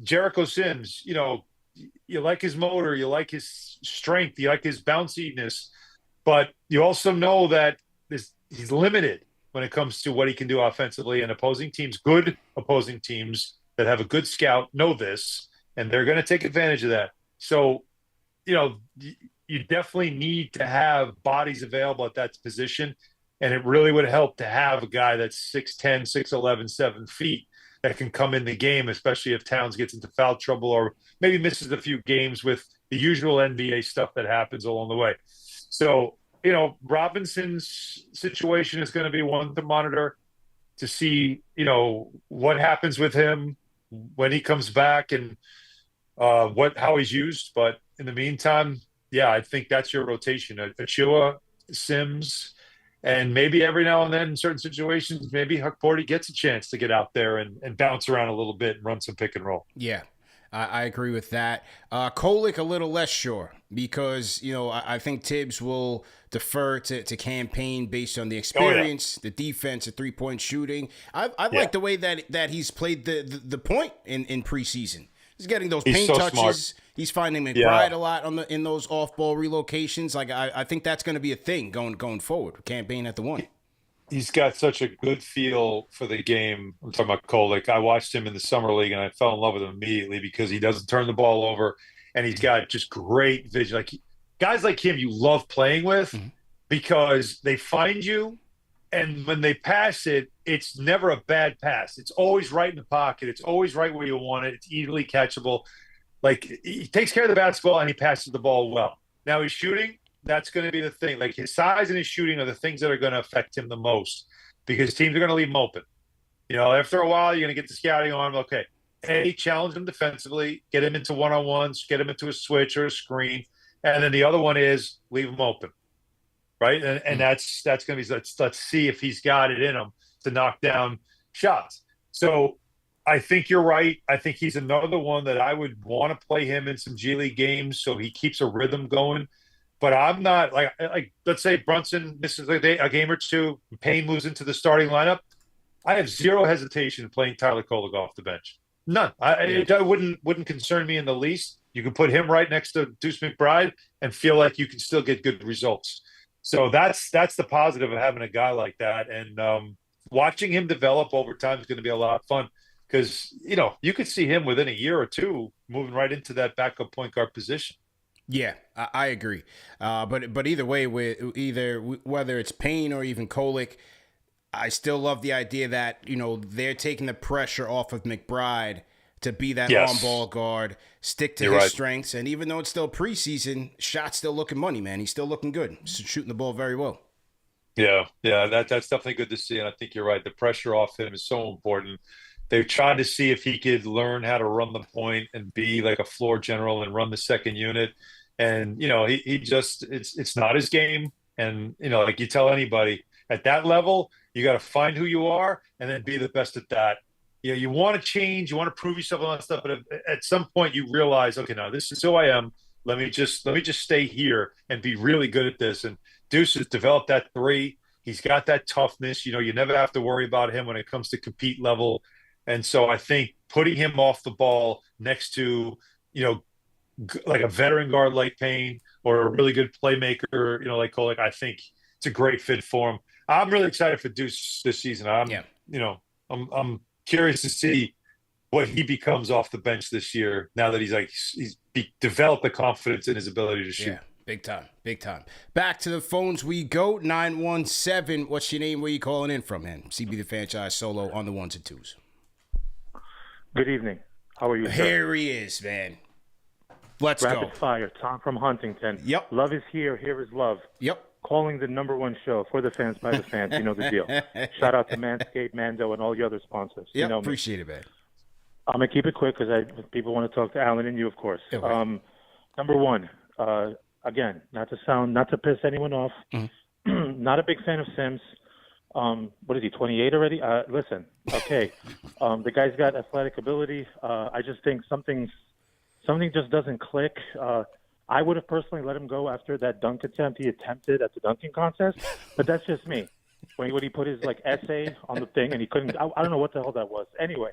Jericho Sims, you like his motor, you like his strength, you like his bounciness, but you also know that he's limited when it comes to what he can do offensively. And good opposing teams that have a good scout know this, and they're going to take advantage of that. So, you definitely need to have bodies available at that position, and it really would help to have a guy that's 6'10", 6'11", 7 feet that can come in the game, especially if Towns gets into foul trouble or maybe misses a few games with the usual NBA stuff that happens along the way. So, Robinson's situation is going to be one to monitor to see, what happens with him when he comes back and how he's used. But in the meantime, I think that's your rotation. Achua, Sims, and maybe every now and then in certain situations, maybe Huck Porty gets a chance to get out there and bounce around a little bit and run some pick and roll. Yeah. I agree with that. Kolek a little less sure because, I think Thibs will defer to campaign based on the experience, the defense, the three-point shooting. I like the way that he's played the point in preseason. He's getting those paint touches. Smart. He's finding McBride a lot in those off-ball relocations. Like I think that's going to be a thing going forward. Campaign at the one. He's got such a good feel for the game. I'm talking about Kolek. I watched him in the summer league, and I fell in love with him immediately because he doesn't turn the ball over, and he's got just great vision. Like guys like him, you love playing with because they find you, and when they pass it, it's never a bad pass. It's always right in the pocket. It's always right where you want it. It's easily catchable. Like he takes care of the basketball, and he passes the ball well. Now he's shooting. That's going to be the thing. Like his size and his shooting are the things that are going to affect him the most because teams are going to leave him open. After a while, you're going to get the scouting on him. Okay, challenge him defensively, get him into one-on-ones, get him into a switch or a screen. And then the other one is leave him open, right? And that's going to be, let's see if he's got it in him to knock down shots. So I think you're right. I think he's another one that I would want to play him in some G League games so he keeps a rhythm going. But I'm not like let's say Brunson misses a game or two, Payne moves into the starting lineup. I have zero hesitation playing Tyler Kolek off the bench. None. It wouldn't concern me in the least. You can put him right next to Deuce McBride and feel like you can still get good results. So that's the positive of having a guy like that. And watching him develop over time is going to be a lot of fun because you could see him within a year or two moving right into that backup point guard position. Yeah, I agree. But either way, whether it's Payne or even Kolek, I still love the idea that they're taking the pressure off of McBride to be that on-ball guard, stick to his strengths, and even though it's still preseason, shot's still looking money, man. He's still looking good, shooting the ball very well. Yeah, that's definitely good to see, and I think you're right. The pressure off him is so important. They've tried to see if he could learn how to run the point and be like a floor general and run the second unit. And, he just, it's not his game. And, like you tell anybody at that level, you got to find who you are and then be the best at that. You want to change, you want to prove yourself and all that stuff. But at some point you realize, okay, now this is who I am. Let me just stay here and be really good at this. And Deuce has developed that three. He's got that toughness. You never have to worry about him when it comes to compete level. And so I think putting him off the ball next to, like a veteran guard like Payne or a really good playmaker, like Kolek, I think it's a great fit for him. I'm really excited for Deuce this season. I'm curious to see what he becomes off the bench this year. Now that he's developed the confidence in his ability to shoot. Yeah, big time. Back to the phones we go. 917. What's your name? Where you calling in from, man? CB the Franchise Solo on the ones and twos. Good evening. How are you, sir? Here he is, man. Let's go. Rapid fire. Tom from Huntington. Yep. Love is here. Here is love. Yep. Calling the number one show for the fans by the fans. You know the deal. Shout out to Manscaped, Mando, and all your other sponsors. Yeah, appreciate it, man. I'm gonna keep it quick because people want to talk to Alan and you, of course. Yeah, right. Number one, again, not to piss anyone off. Mm-hmm. Not a big fan of Sims. What is he, 28 already? Listen, okay. The guy's got athletic ability. I just think something just doesn't click. I would have personally let him go after that dunk attempt he attempted at the dunking contest, but that's just me. When he put his essay on the thing and he couldn't, I don't know what the hell that was. Anyway,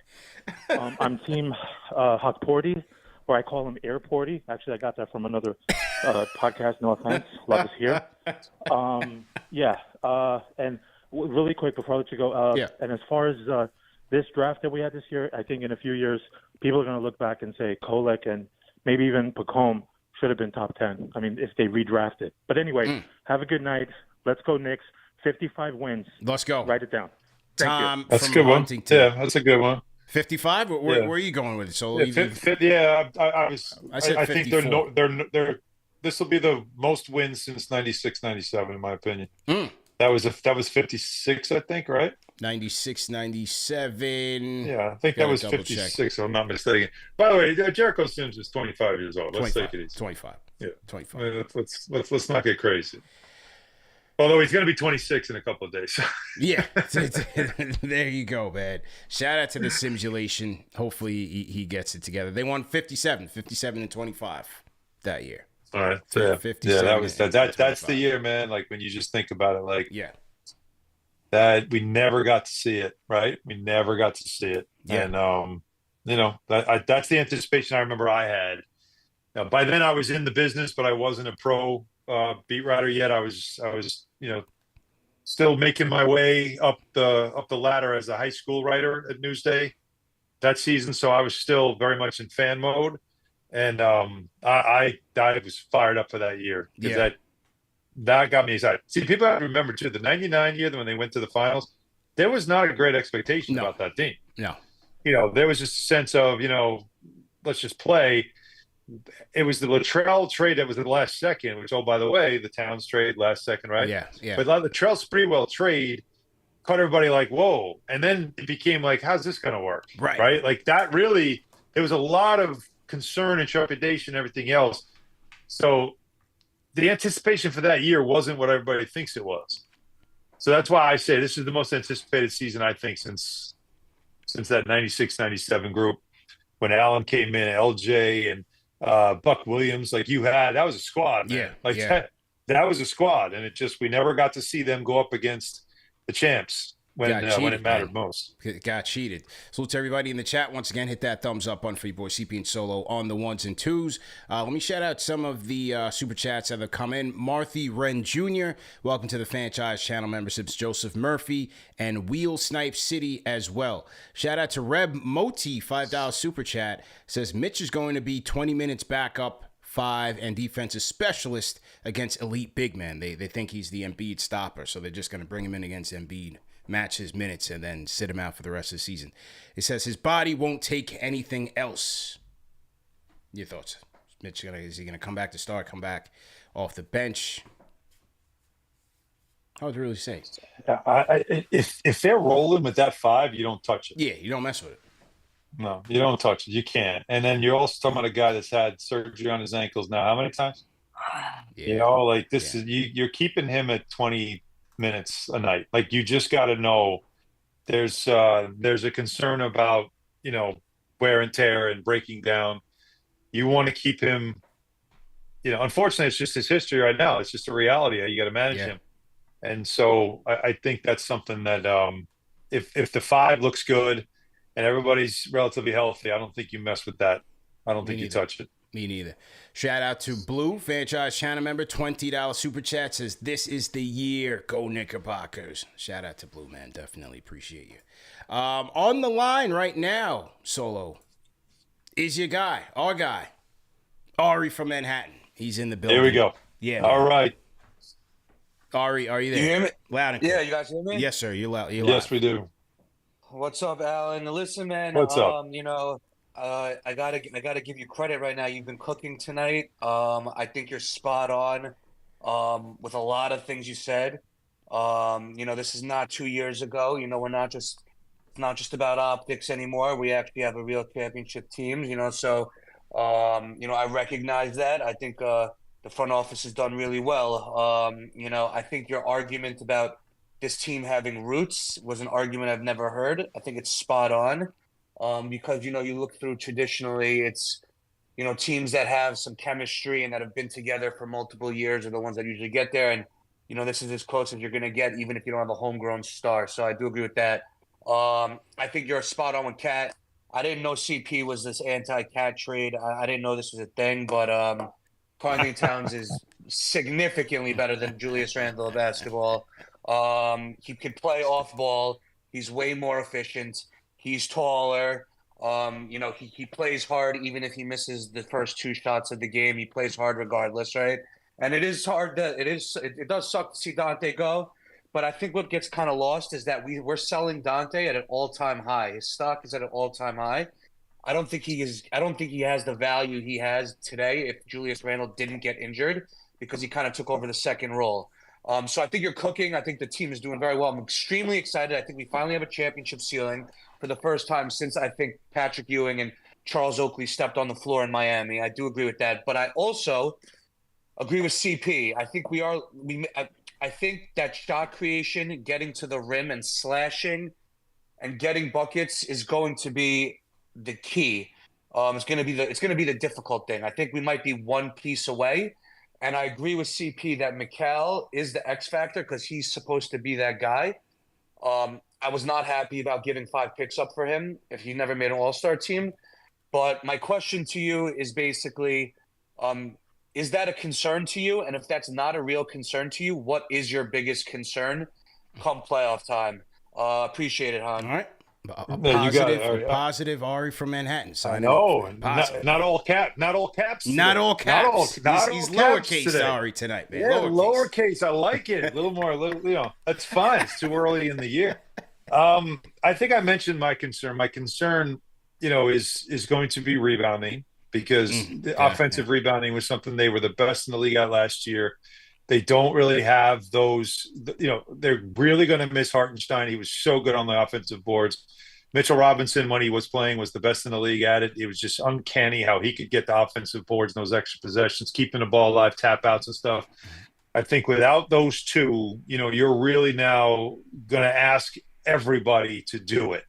I'm team Hotporty, or I call him Airporty. Actually, I got that from another podcast. No offense, love is here. And really quick before I let you go. And as far as this draft that we had this year, I think in a few years people are going to look back and say Kolek and maybe even Pacome should have been top 10. I mean, if they redrafted. But anyway, have a good night. Let's go Knicks. 55 wins. Let's go. Write it down. Tom, that's a good one. Yeah, that's a good one. 55? Where are you going with it? So I think they're this will be the most wins since 96, 97, in my opinion. That was 56, I think, right? 96, 97. Yeah, I think that was 56, if I'm not mistaken. By the way, Jericho Sims is 25 years old. Let's take it easy. 25. Yeah. 25. Let's not get crazy. Although he's going to be 26 in a couple of days. Yeah, there you go, man. Shout out to the simulation. Hopefully he gets it together. They won 57 and 25 that year. All right. So, yeah. 57 That's the year, man. Like when you just think about it, like yeah, that we never got to see it, right? We never got to see it. Yeah. And that's the anticipation I remember I had. Now, by then I was in the business, but I wasn't a pro beat writer yet. I was still making my way up the ladder as a high school writer at Newsday that season. So I was still very much in fan mode, and I was fired up for that year because that got me excited. See, people have to remember too, the '99 year when they went to the finals, there was not a great expectation about that team. No, there was just a sense of let's just play. It was the Latrell trade that was the last second, which, oh, by the way, the Towns trade last second, right? Yeah. But the Latrell Sprewell trade caught everybody like, whoa. And then it became like, how's this going to work? Right? Like that really, there was a lot of concern and trepidation and everything else. So the anticipation for that year wasn't what everybody thinks it was. So that's why I say this is the most anticipated season, I think, since that 96-97 group when Allen came in, LJ and Buck Williams, like that was a squad, man. That was a squad, and we never got to see them go up against the champs when it mattered most. It got cheated. Salute to everybody in the chat. Once again, hit that thumbs up on for your boy CP and Solo on the ones and twos. Let me shout out some of the super chats that have come in. Marthy Wren Jr., welcome to the franchise channel memberships. Joseph Murphy and Wheel Snipe City as well. Shout out to Reb Moti, $5 super chat. Says Mitch is going to be 20 minutes back up 5 and defensive specialist against elite big men. They think he's the Embiid stopper, so they're just going to bring him in against Embiid, match his minutes, and then sit him out for the rest of the season. It says his body won't take anything else. Your thoughts? Mitch, is he going to come back to start, come back off the bench? Hard to really say. If they're rolling with that 5, you don't touch it. Yeah, you don't mess with it. No, you don't touch it. You can't. And then you're also talking about a guy that's had surgery on his ankles now. How many times? Yeah. This is you're keeping him at 20 minutes a night. Like you just got to know there's a concern about wear and tear and breaking down. You want to keep him. Unfortunately, it's just his history right now. It's just a reality. You got to manage him. And so I think that's something that if the 5 looks good and everybody's relatively healthy, I don't think you mess with that. I don't think you touch it. Me neither. Shout out to Blue, franchise channel member, $20 super chat, says, this is the year. Go Knickerbockers. Shout out to Blue, man. Definitely appreciate you. On the line right now, Solo, is your guy, our guy, Ari from Manhattan. He's in the building. Here we go. Yeah. All right. Ari, are you there? You hear me? Loud and clear. Yeah, you guys hear me? Yes, sir. You're loud. Yes, we do. What's up, Alan? Listen, man. What's up? I gotta give you credit right now. You've been cooking tonight. I think you're spot on with a lot of things you said. This is not 2 years ago. It's not just about optics anymore. We actually have a real championship team. So I recognize that. I think the front office has done really well. I think your argument about this team having roots was an argument I've never heard. I think it's spot on. Because, you look through traditionally, it's, teams that have some chemistry and that have been together for multiple years are the ones that usually get there. And, this is as close as you're going to get, even if you don't have a homegrown star. So I do agree with that. I think you're spot on with Cat. I didn't know CP was this anti-Cat trade. I didn't know this was a thing, but Karl-Anthony Towns is significantly better than Julius Randle of basketball. He can play off ball. He's way more efficient. He's taller. He plays hard even if he misses the first 2 shots of the game. He plays hard regardless, right? And it is hard it does suck to see Dante go, but I think what gets kind of lost is that we're selling Dante at an all-time high. His stock is at an all-time high. I don't think he has the value he has today if Julius Randle didn't get injured, because he kind of took over the second role. So I think you're cooking. I think the team is doing very well. I'm extremely excited. I think we finally have a championship ceiling for the first time since I think Patrick Ewing and Charles Oakley stepped on the floor in Miami. I do agree with that. But I also agree with CP. I think I think that shot creation, getting to the rim and slashing and getting buckets is going to be the key. It's going to be the difficult thing. I think we might be one piece away, and I agree with CP that Mikal is the X factor because he's supposed to be that guy. I was not happy about giving 5 picks up for him if he never made an All-Star team. But my question to you is basically, is that a concern to you? And if that's not a real concern to you, what is your biggest concern come playoff time? Appreciate it, Hahn. All right. A positive Ari from Manhattan. I know. Not all caps. Today. Not all caps. He's lowercase today. Ari tonight, man. Yeah, lowercase. I like it. A little more. That's fine. It's too early in the year. I think I mentioned my concern. My concern, is going to be rebounding because the offensive rebounding was something they were the best in the league at last year. They don't really have those, they're really going to miss Hartenstein. He was so good on the offensive boards. Mitchell Robinson, when he was playing, was the best in the league at it. It was just uncanny how he could get the offensive boards and those extra possessions, keeping the ball alive, tap outs and stuff. I think without those two, you're really now going to ask everybody to do it.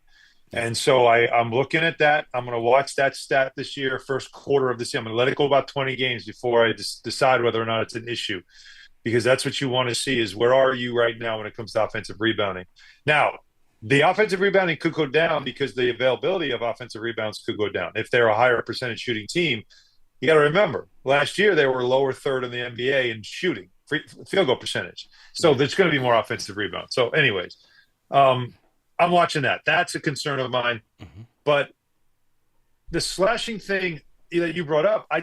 And so I'm looking at that. I'm going to watch that stat this year, first quarter of this year. I'm going to let it go about 20 games before I decide whether or not it's an issue. Because that's what you want to see is where are you right now when it comes to offensive rebounding. Now, the offensive rebounding could go down because the availability of offensive rebounds could go down. If they're a higher percentage shooting team, you got to remember, last year they were lower third in the NBA in shooting, field goal percentage. So there's going to be more offensive rebounds. So anyways, I'm watching that. That's a concern of mine. Mm-hmm. But the slashing thing that you brought up, I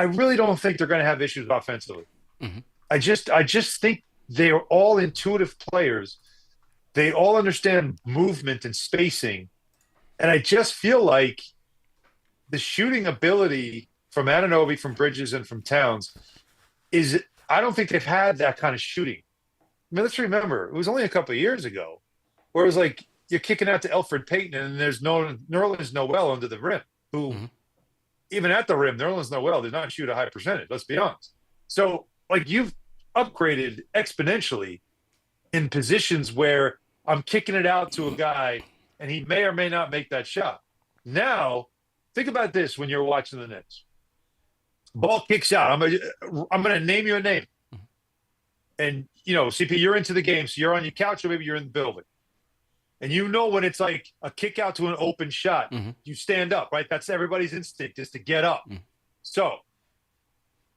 really don't think they're going to have issues offensively. Mm-hmm. I just think they're all intuitive players. They all understand movement and spacing. And I just feel like the shooting ability from Anunoby, from Bridges, and from Towns I don't think they've had that kind of shooting. I mean, let's remember, it was only a couple of years ago where it was like you're kicking out to Elfrid Payton and there's Nerlens Noel under the rim, who – even at the rim, Nerlens Noel did not shoot a high percentage. Let's be honest. So, you've upgraded exponentially in positions where I'm kicking it out to a guy and he may or may not make that shot. Now, think about this when you're watching the Knicks. Ball kicks out. I'm going to name you a name. And, CP, you're into the game, so you're on your couch or maybe you're in the building. And when it's like a kick out to an open shot, you stand up, right? That's everybody's instinct is to get up. So,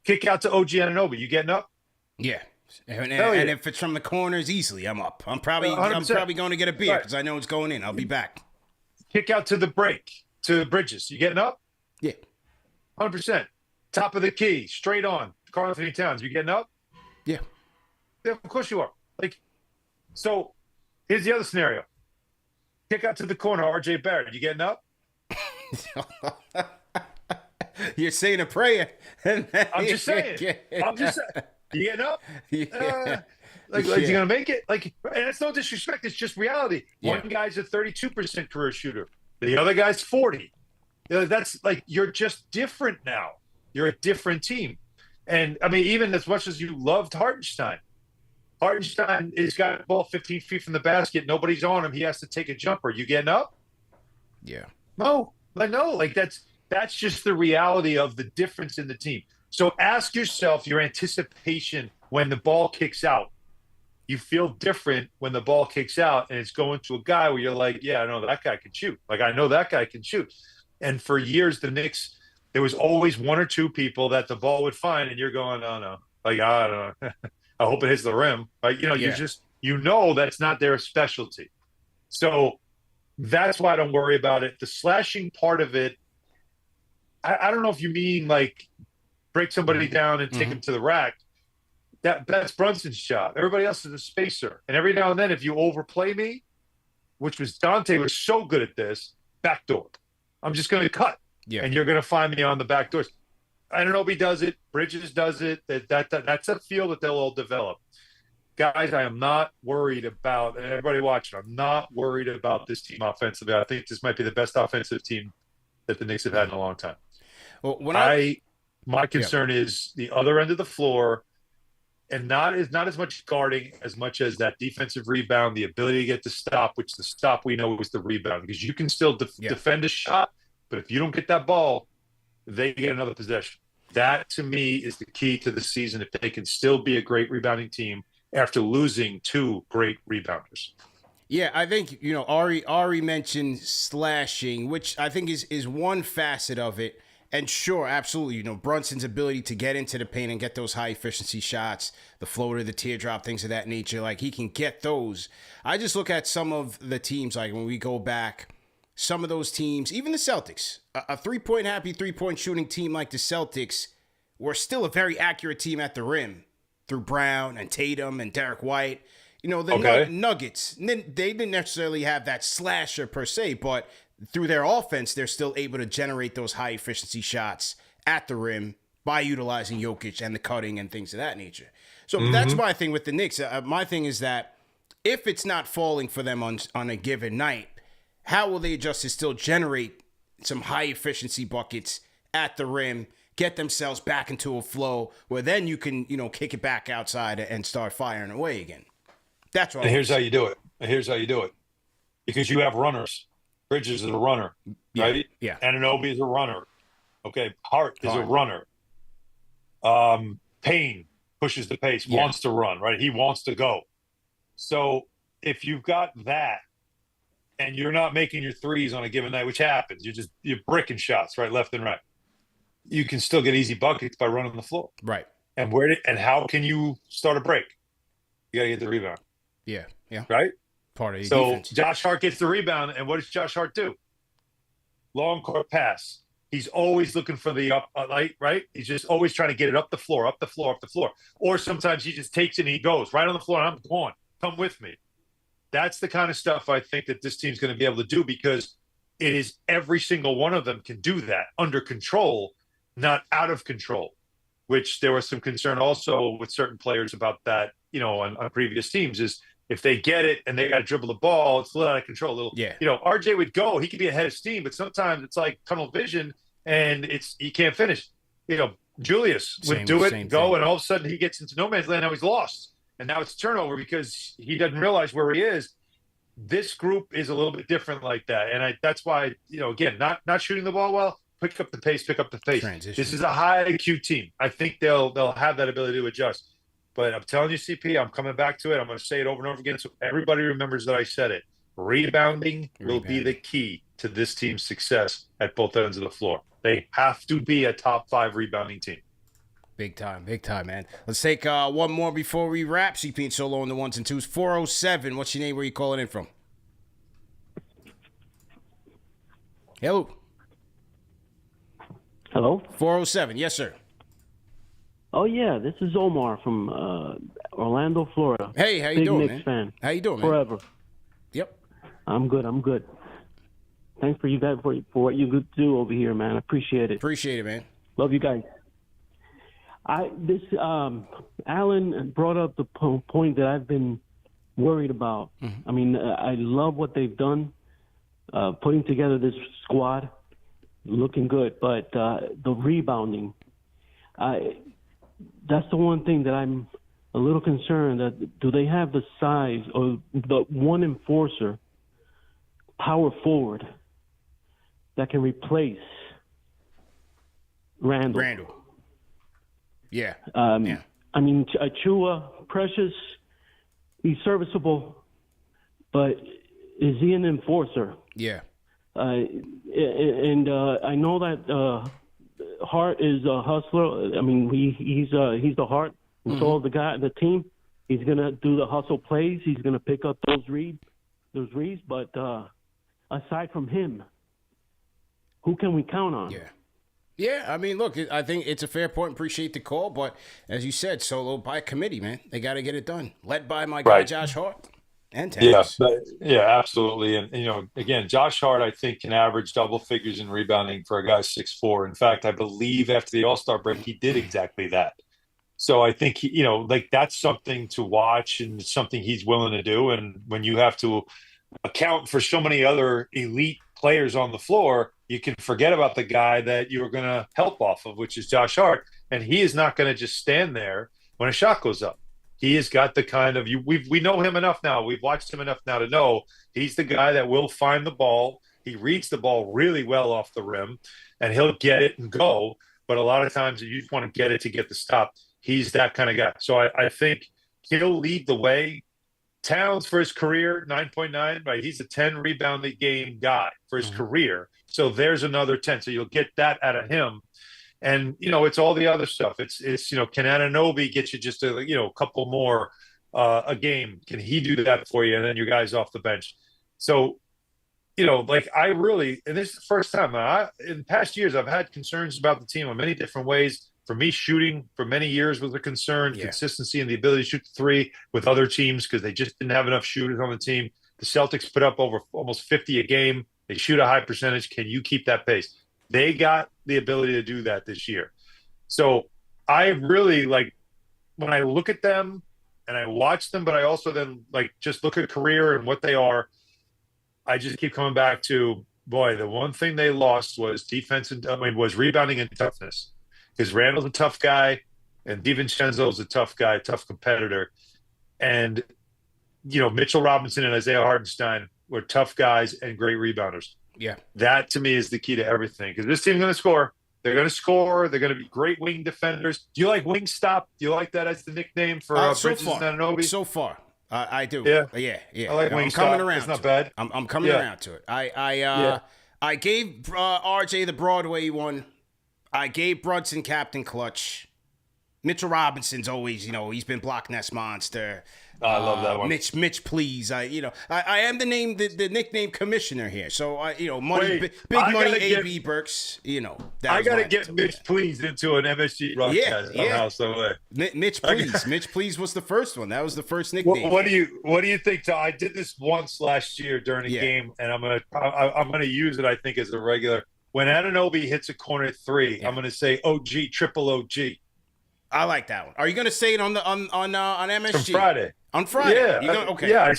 kick out to OG Anunoby. You getting up? Yeah. And if it's from the corners, easily, I'm up. I'm probably going to get a beer because I know it's going in. I'll be back. Kick out to the break, to Bridges. You getting up? Yeah. 100%. Top of the key, straight on. Karl Anthony Towns. You getting up? Yeah. Yeah, of course you are. So, here's the other scenario. Kick out to the corner, RJ Barrett. You getting up? You're saying a prayer. I'm just saying. You getting up? Yeah. Is he going to make it? And it's no disrespect. It's just reality. Yeah. One guy's a 32% career shooter. The other guy's 40. That's you're just different now. You're a different team. And, I mean, even as much as you loved Hartenstein has got the ball 15 feet from the basket. Nobody's on him. He has to take a jumper. You getting up? Yeah. No. That's just the reality of the difference in the team. So ask yourself your anticipation when the ball kicks out. You feel different when the ball kicks out and it's going to a guy where you're like, yeah, I know that guy can shoot. I know that guy can shoot. And for years, the Knicks, there was always one or two people that the ball would find and you're going, oh, no. I don't know. I hope it hits the rim. You that's not their specialty. So that's why I don't worry about it. The slashing part of it, I don't know if you mean break somebody down and take them to the rack. That's Brunson's job. Everybody else is a spacer. And every now and then, if you overplay me, which was Dante was so good at this, backdoor. I'm just going to cut. Yeah. And you're going to find me on the back doors. Anunoby does it. Bridges does it. That's a feel that they'll all develop. Guys, I am not worried about, and everybody watching, I'm not worried about this team offensively. I think this might be the best offensive team that the Knicks have had in a long time. Well, my concern is the other end of the floor. and not as much guarding as much as that defensive rebound, the ability to get the stop, which the stop we know is the rebound, because you can still defend a shot, but if you don't get that ball, they get another possession. That to me is the key to the season. If they can still be a great rebounding team after losing 2 great rebounders. Yeah, I think, Ari mentioned slashing, which I think is one facet of it. And sure, absolutely, Brunson's ability to get into the paint and get those high efficiency shots, the floater, the teardrop, things of that nature, like he can get those. I just look at some of the teams, like when we go back, some of those teams, even the Celtics, a happy three-point shooting team like the Celtics were still a very accurate team at the rim through Brown and Tatum and Derek White. The Nuggets, they didn't necessarily have that slasher per se, but through their offense, they're still able to generate those high-efficiency shots at the rim by utilizing Jokic and the cutting and things of that nature. So that's my thing with the Knicks. My thing is that if it's not falling for them on a given night, how will they adjust to still generate some high-efficiency buckets at the rim, get themselves back into a flow where then you can, kick it back outside and start firing away again? That's what. And here's how you do it. Because you have runners. Bridges is a runner, right? Yeah. Anunoby is a runner. Okay. Hart is a runner. Payne pushes the pace, wants to run, right? He wants to go. So if you've got that and you're not making your threes on a given night, which happens, you're bricking shots, right, left and right. You can still get easy buckets by running the floor. Right. And how can you start a break? You got to get the rebound. Yeah. Right? Part of the defense. Josh Hart gets the rebound, and what does Josh Hart do? Long court pass. He's always looking for the up light, right? He's just always trying to get it up the floor. Or sometimes he just takes it and he goes right on the floor, and I'm going. Come with me. That's the kind of stuff I think that this team's going to be able to do, because it is every single one of them can do that under control, not out of control, which there was some concern also with certain players about that, on previous teams, is if they get it and they got to dribble the ball, it's a little out of control. RJ would go, he could be ahead of steam, but sometimes it's like tunnel vision and he can't finish. Julius would do it and go, and all of a sudden he gets into no man's land. Now he's lost. And now it's turnover because he doesn't realize where he is. This group is a little bit different like that. And that's why, again, not shooting the ball well, pick up the pace. Transition. This is a high IQ team. I think they'll have that ability to adjust. But I'm telling you, CP, I'm coming back to it. I'm going to say it over and over again so everybody remembers that I said it. Rebounding will be the key to this team's success at both ends of the floor. They have to be a top 5 rebounding team. Big time, man. Let's take one more before we wrap. CP and Solo on the ones and twos. 407. What's your name? Where you calling in from? Hello. 407. Yes, sir. Oh, yeah. This is Omar from Orlando, Florida. Hey, how you doing, Knicks fan. How you doing, man? Forever. Yep. I'm good. Thanks for you guys for what you do over here, man. I appreciate it. Appreciate it, man. Love you guys. Alan brought up the point that I've been worried about. I mean, I love what they've done, putting together this squad, looking good. But the rebounding, that's the one thing that I'm a little concerned that do they have the size or the one enforcer, power forward, that can replace Randall? Yeah. I mean, Achua, Precious, he's serviceable, but is he an enforcer? Yeah. And I know that Hart is a hustler. I mean, he's the heart and soul of the team. He's gonna do the hustle plays. He's gonna pick up those reads. But aside from him, who can we count on? Yeah. Yeah, I mean, look, I think it's a fair point. Appreciate the call, but as you said, Solo, by committee, man, they got to get it done. Led by my guy Josh Hart and Thibs. Yeah, absolutely. And again, Josh Hart, I think, can average double figures in rebounding for a guy 6'4". In fact, I believe after the All-Star break, he did exactly that. So I think that's something to watch and something he's willing to do. And when you have to account for so many other elite players on the floor, you can forget about the guy that you're going to help off of, which is Josh Hart. And he is not going to just stand there when a shot goes up. He has got the kind of we know him enough now. We've watched him enough now to know he's the guy that will find the ball. He reads the ball really well off the rim, and he'll get it and go. But a lot of times you just want to get it to get the stop. He's that kind of guy. So I think he'll lead the way. Towns for his career, 9.9, right? He's a 10 rebound a game guy for his career. So there's another 10. So you'll get that out of him. And, it's all the other stuff. It's can Anunoby get you just a couple more a game? Can he do that for you? And then your guys off the bench. So, I really, and this is the first time in past years, I've had concerns about the team in many different ways. For me, shooting for many years was a concern, consistency and the ability to shoot the three with other teams because they just didn't have enough shooters on the team. The Celtics put up over almost 50 a game. They shoot a high percentage. Can you keep that pace? They got the ability to do that this year. So I really when I look at them and I watch them, but I also then just look at career and what they are, I just keep coming back to, boy, the one thing they lost was defense was rebounding and toughness. Because Randall's a tough guy, and DiVincenzo's a tough guy, tough competitor. And, Mitchell Robinson and Isaiah Hartenstein were tough guys and great rebounders. Yeah. That, to me, is the key to everything. Because this team's going to score. They're going to score. They're going to be great wing defenders. Do you like Wingstop? Do you like that as the nickname for Bridges and Anunoby? So far. I do. Yeah. Yeah. I like Wingstop. I'm coming around. It's not bad. I'm coming around to it. I gave RJ the Broadway one. I gave Brunson Captain Clutch. Mitchell Robinson's always, he's been Block Ness Monster. I love that one. Mitch, please. I am the nickname commissioner here. So money, big money, AB Burks. I gotta get Mitch, please, into an MSG broadcast somehow, some way. Mitch, please. Mitch, please was the first one. That was the first nickname. What do you think? Tom? I did this once last year during a game, and I'm gonna use it. I think as a regular. When Anunoby hits a corner three, I'm gonna say OG, triple OG. I like that one. Are you gonna say it on MSG? From Friday. On Friday. Yeah. Okay. Yeah.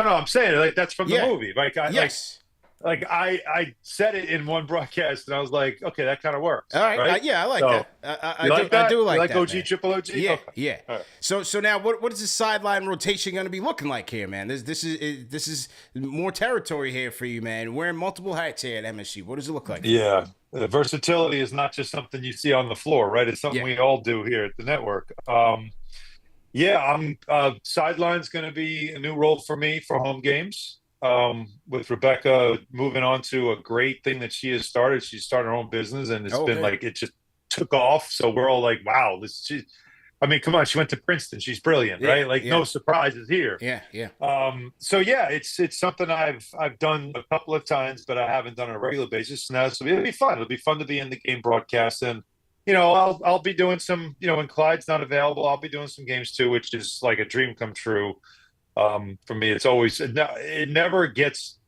I'm saying that's from the movie. Yes. I said it in one broadcast, and I was like, okay, that kind of works. All right. I like that. I do like that. OG, triple OG? Yeah, okay. Yeah. Right. So now what is the sideline rotation going to be looking like here, man? This is more territory here for you, man. Wearing multiple hats here at MSG. What does it look like? Yeah. Versatility is not just something you see on the floor, right? It's something we all do here at the network. Sideline's going to be a new role for me for home games. With Rebecca moving on to a great thing that she has started. She started her own business, and it's been it just took off. So we're all like, wow, come on, she went to Princeton. She's brilliant, right? No surprises here. Yeah. It's something I've done a couple of times, but I haven't done on a regular basis. Now, so it'll be fun. It'll be fun to be in the game broadcast, and I'll be doing some, when Clyde's not available, I'll be doing some games too, which is like a dream come true. For me, it's always, it never gets,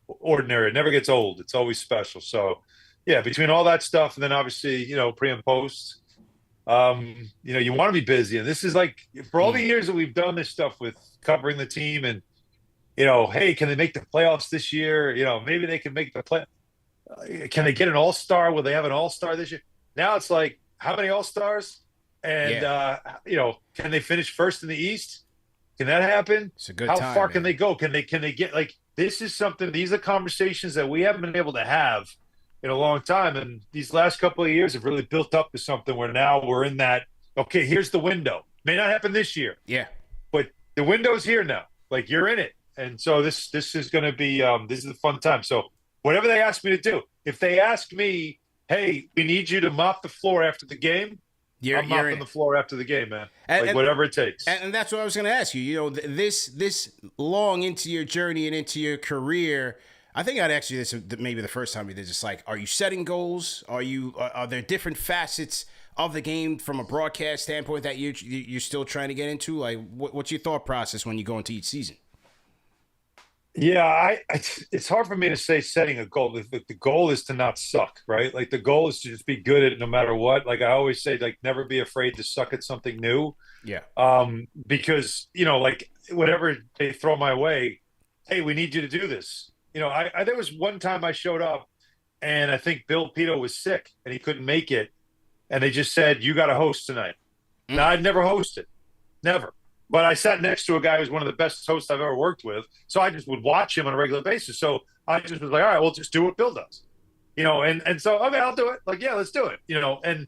ordinary. It never gets old. It's always special. So yeah, between all that stuff and then obviously, pre and post, you want to be busy. And this is for all the years that we've done this stuff with covering the team and, hey, can they make the playoffs this year? Maybe they can make the play. Can they get an all-star? Will they have an all-star this year? Now it's like, how many all-stars? And, can they finish first in the East? Can that happen? It's a good How time, far man. can they go? Can they get this is something, these are conversations that we haven't been able to have in a long time. And these last couple of years have really built up to something where now we're in that, okay, here's the window. May not happen this year. Yeah. But the window's here now. You're in it. And so this is going to be, this is a fun time. So whatever they ask me to do, if they ask me, hey, we need you to mop the floor after the game, I'm mopping the floor after the game, man. Whatever it takes. And that's what I was going to ask you. This long into your journey and into your career, I think I'd ask you this maybe the first time you did. Just are you setting goals? Are there different facets of the game from a broadcast standpoint that you're still trying to get into? What's your thought process when you go into each season? Yeah, it's hard for me to say setting a goal. The goal is to not suck, right? The goal is to just be good at it no matter what. I always say, never be afraid to suck at something new. Yeah. Because, whatever they throw my way, hey, we need you to do this. There was one time I showed up and I think Bill Pito was sick and he couldn't make it. And they just said, you got to host tonight. Now, I'd never hosted, never. But I sat next to a guy who's one of the best hosts I've ever worked with, so I just would watch him on a regular basis. So I just was like, all right, we'll just do what Bill does, and so, okay, I'll do it. Like, yeah, let's do it, and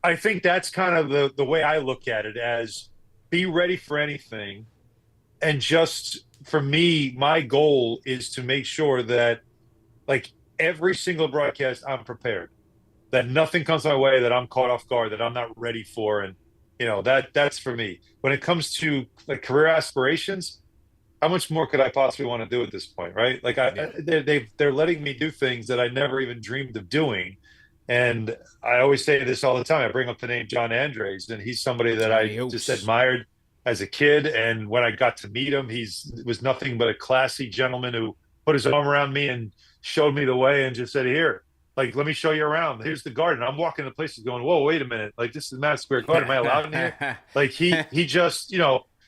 I think that's kind of the way I look at it, as be ready for anything. And just for me, my goal is to make sure that, like, every single broadcast, I'm prepared, that nothing comes my way that I'm caught off guard, that I'm not ready for. And, that's for me. When it comes to, like, career aspirations, how much more could I possibly want to do at this point, right? Like, they're letting me do things that I never even dreamed of doing. And I always say this all the time. I bring up the name John Andres, and he's somebody that I just admired as a kid. And when I got to meet him, was nothing but a classy gentleman who put his arm around me and showed me the way and just said, here, like, let me show you around. Here's the garden. I'm walking to places going, whoa, wait a minute. Like, this is Madison Square Garden. Am I allowed in here? Like, he just,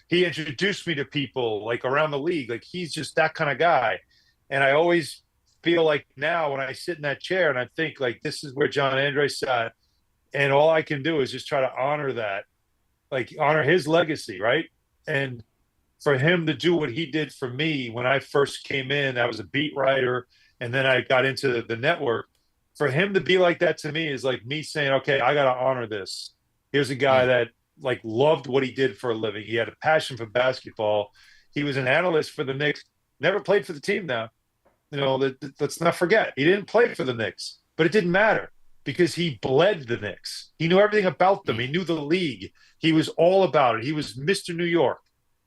he introduced me to people, like, around the league. Like, he's just that kind of guy. And I always feel like now when I sit in that chair and I think, like, this is where John Andres sat, and all I can do is just try to honor that, like, honor his legacy, right? And for him to do what he did for me when I first came in, I was a beat writer, and then I got into the network. For him to be like that to me is like me saying, okay, I got to honor this. Here's a guy that, like, loved what he did for a living. He had a passion for basketball. He was an analyst for the Knicks, never played for the team now. Let's not forget, he didn't play for the Knicks, but it didn't matter because he bled the Knicks. He knew everything about them. He knew the league. He was all about it. He was Mr. New York.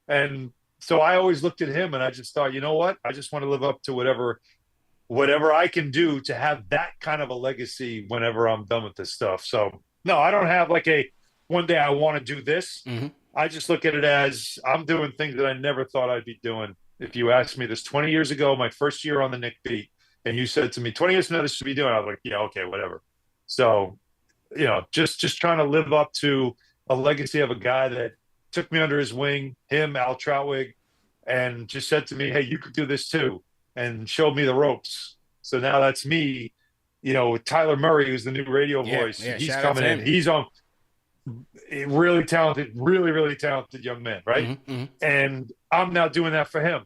And so I always looked at him and I just thought, you know what? I just want to live up to whatever I can do to have that kind of a legacy whenever I'm done with this stuff. So no, I don't have like one day I want to do this. Mm-hmm. I just look at it as I'm doing things that I never thought I'd be doing. If you asked me this 20 years ago, my first year on the Knick beat, and you said to me, 20 years from now, this should be doing, I was like, yeah, okay, whatever. So, just trying to live up to a legacy of a guy that took me under his wing, him, Al Troutwig, and just said to me, hey, you could do this too, and showed me the ropes. So now that's me, with Tyler Murray, who's the new radio voice. Yeah, he's coming in. He's on really talented, really, really talented young man, right? Mm-hmm, mm-hmm. And I'm now doing that for him.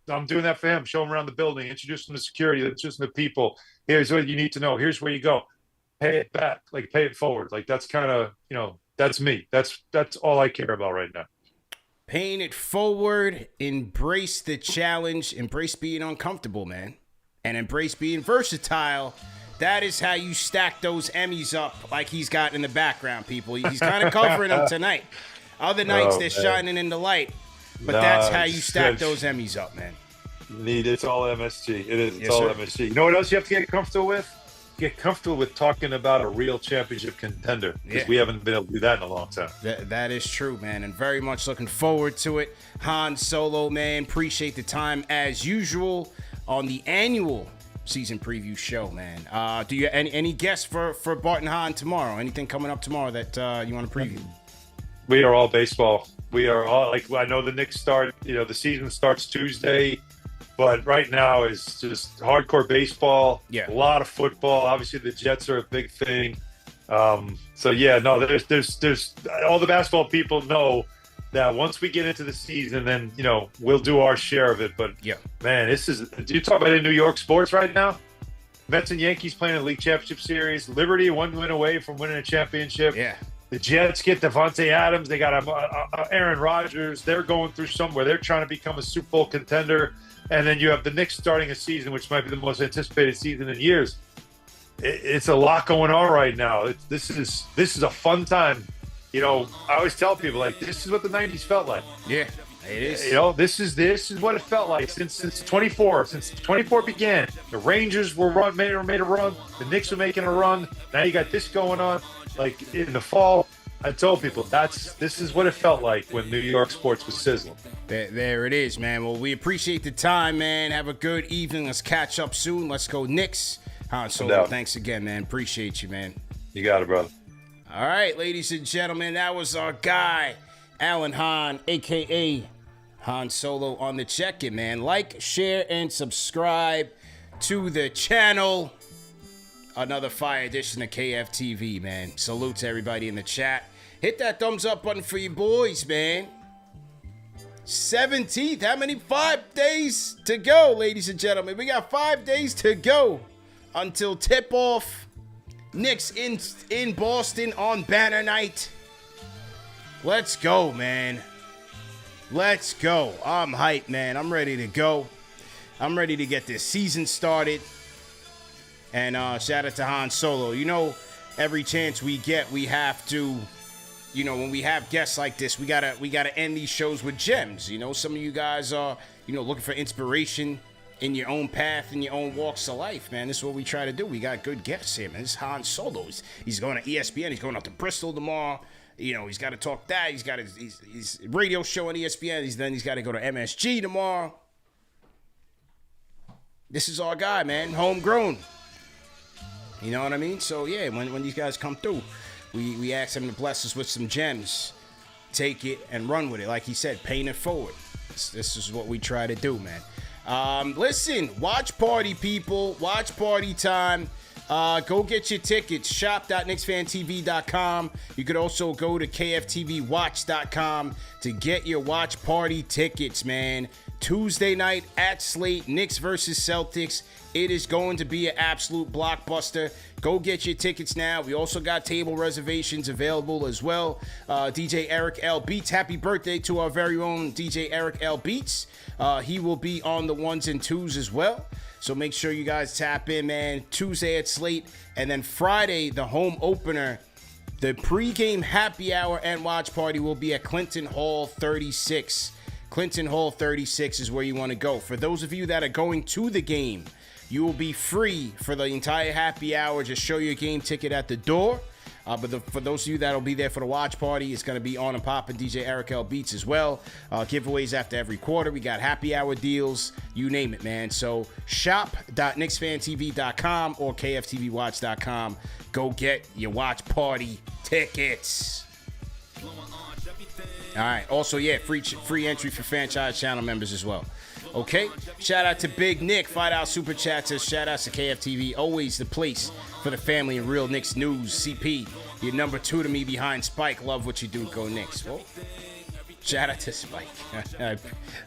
I'm doing that for him, show him around the building, introduce him to security, introduce him to people. Here's what you need to know. Here's where you go. Pay it back, like pay it forward. Like that's kind of, that's me. That's all I care about right now. Paying it forward, embrace the challenge, embrace being uncomfortable, man, and embrace being versatile. That is how you stack those Emmys up like he's got in the background, people. He's kind of covering them tonight. Other nights they're shining in the light. But that's how you stack those Emmys up, man. It's all MSG. It is. It's all sir. MSG. You know what else you have to get comfortable with? Get comfortable with talking about a real championship contender, because we haven't been able to do that in a long time. That is true, man, and very much looking forward to it. Han Solo, man, appreciate the time as usual on the annual season preview show, man. Do you any guests for Bart and Han tomorrow? Anything coming up tomorrow that you want to preview? We are all baseball. We are all, like, I know the Knicks start, the season starts Tuesday, but right now is just hardcore baseball. Yeah. A lot of football. Obviously the Jets are a big thing. So yeah, no, there's all the basketball people know that once we get into the season, then, we'll do our share of it. But yeah, man, do you talk about in New York sports right now? Mets and Yankees playing a league championship series. Liberty one win away from winning a championship. Yeah. The Jets get Devontae Adams. They got Aaron Rodgers. They're going through somewhere. They're trying to become a Super Bowl contender. And then you have the Knicks starting a season, which might be the most anticipated season in years. It's a lot going on right now. This is a fun time. I always tell people, like, this is what the 90s felt like. Yeah, it is. This is what it felt like since 24 began. The Rangers were made a run. The Knicks were making a run. Now you got this going on. Like in the fall, I told people this is what it felt like when New York sports was sizzling. There it is, man. Well, we appreciate the time, man. Have a good evening. Let's catch up soon. Let's go Knicks. Han Solo, thanks again, man. Appreciate you, man. You got it, brother. All right, ladies and gentlemen, that was our guy, Alan Hahn, a.k.a. Han Solo on the check-in, man. Like, share, and subscribe to the channel. Another fire edition of KFTV, man. Salute to everybody in the chat. Hit that thumbs up button for you boys, man. 17th. How many? 5 days to go, ladies and gentlemen. We got 5 days to go until tip-off. Knicks in Boston on banner night. Let's go, man. Let's go. I'm hyped, man. I'm ready to go. I'm ready to get this season started. And shout out to Han Solo. You know, every chance we get, we have to, you know, when we have guests like this, we gotta end these shows with gems. You know, some of you guys are, you know, looking for inspiration in your own path, in your own walks of life, man. This is what we try to do. We got good guests here, man. This is Han Solo. He's going to ESPN. He's going out to Bristol tomorrow. You know, he's got to talk that. He's got his radio show on ESPN. He's got to go to MSG tomorrow. This is our guy, man. Homegrown. You know what I mean? So, yeah, when these guys come through, we ask them to bless us with some gems. Take it and run with it. Like he said, paying it forward. This is what we try to do, man. Listen, watch party, people. Watch party time. Go get your tickets. Shop.KnicksFanTV.com. You could also go to KFTVWatch.com to get your watch party tickets, man. Tuesday night at Slate, Knicks versus Celtics. It is going to be an absolute blockbuster. Go get your tickets now. We also got table reservations available as well. DJ Eric L. Beats. Happy birthday to our very own DJ Eric L. Beats. He will be on the 1s and 2s as well. So make sure you guys tap in, man. Tuesday at Slate. And then Friday, the home opener, the pregame happy hour and watch party will be at Clinton Hall 36. Clinton Hall 36 is where you want to go. For those of you that are going to the game, you will be free for the entire happy hour. Just show your game ticket at the door. But for those of you that will be there for the watch party, it's going to be on and popping DJ Eric L. Beats as well. Giveaways after every quarter. We got happy hour deals. You name it, man. So shop.KnicksFanTV.com or KFTVWatch.com. Go get your watch party tickets. All right. Also, yeah, free entry for franchise channel members as well. Okay. Shout out to Big Nick. $5 super chat says shout out to KFTV. Always the place for the family and real Knicks news. CP, you're number 2 to me behind Spike. Love what you do. Go Knicks. Well, shout out to Spike.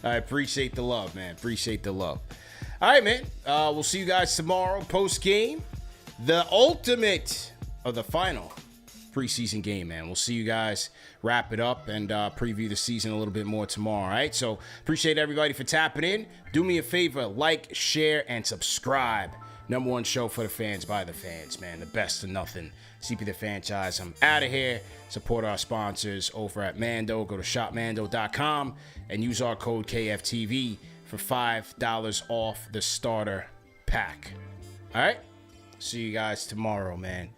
I appreciate the love, man. Appreciate the love. All right, man. We'll see you guys tomorrow. Post game, the ultimate of the final preseason game, man. We'll see you guys wrap it up and preview the season a little bit more tomorrow. All right, so appreciate everybody for tapping in. Do me a favor, like, share, and subscribe. Number 1 show for the fans by the fans, man. The best of nothing. CP the franchise. I'm out of here. Support our sponsors over at Mando. Go to shopmando.com and use our code KFTV for $5 off the starter pack. All right, see you guys tomorrow, man.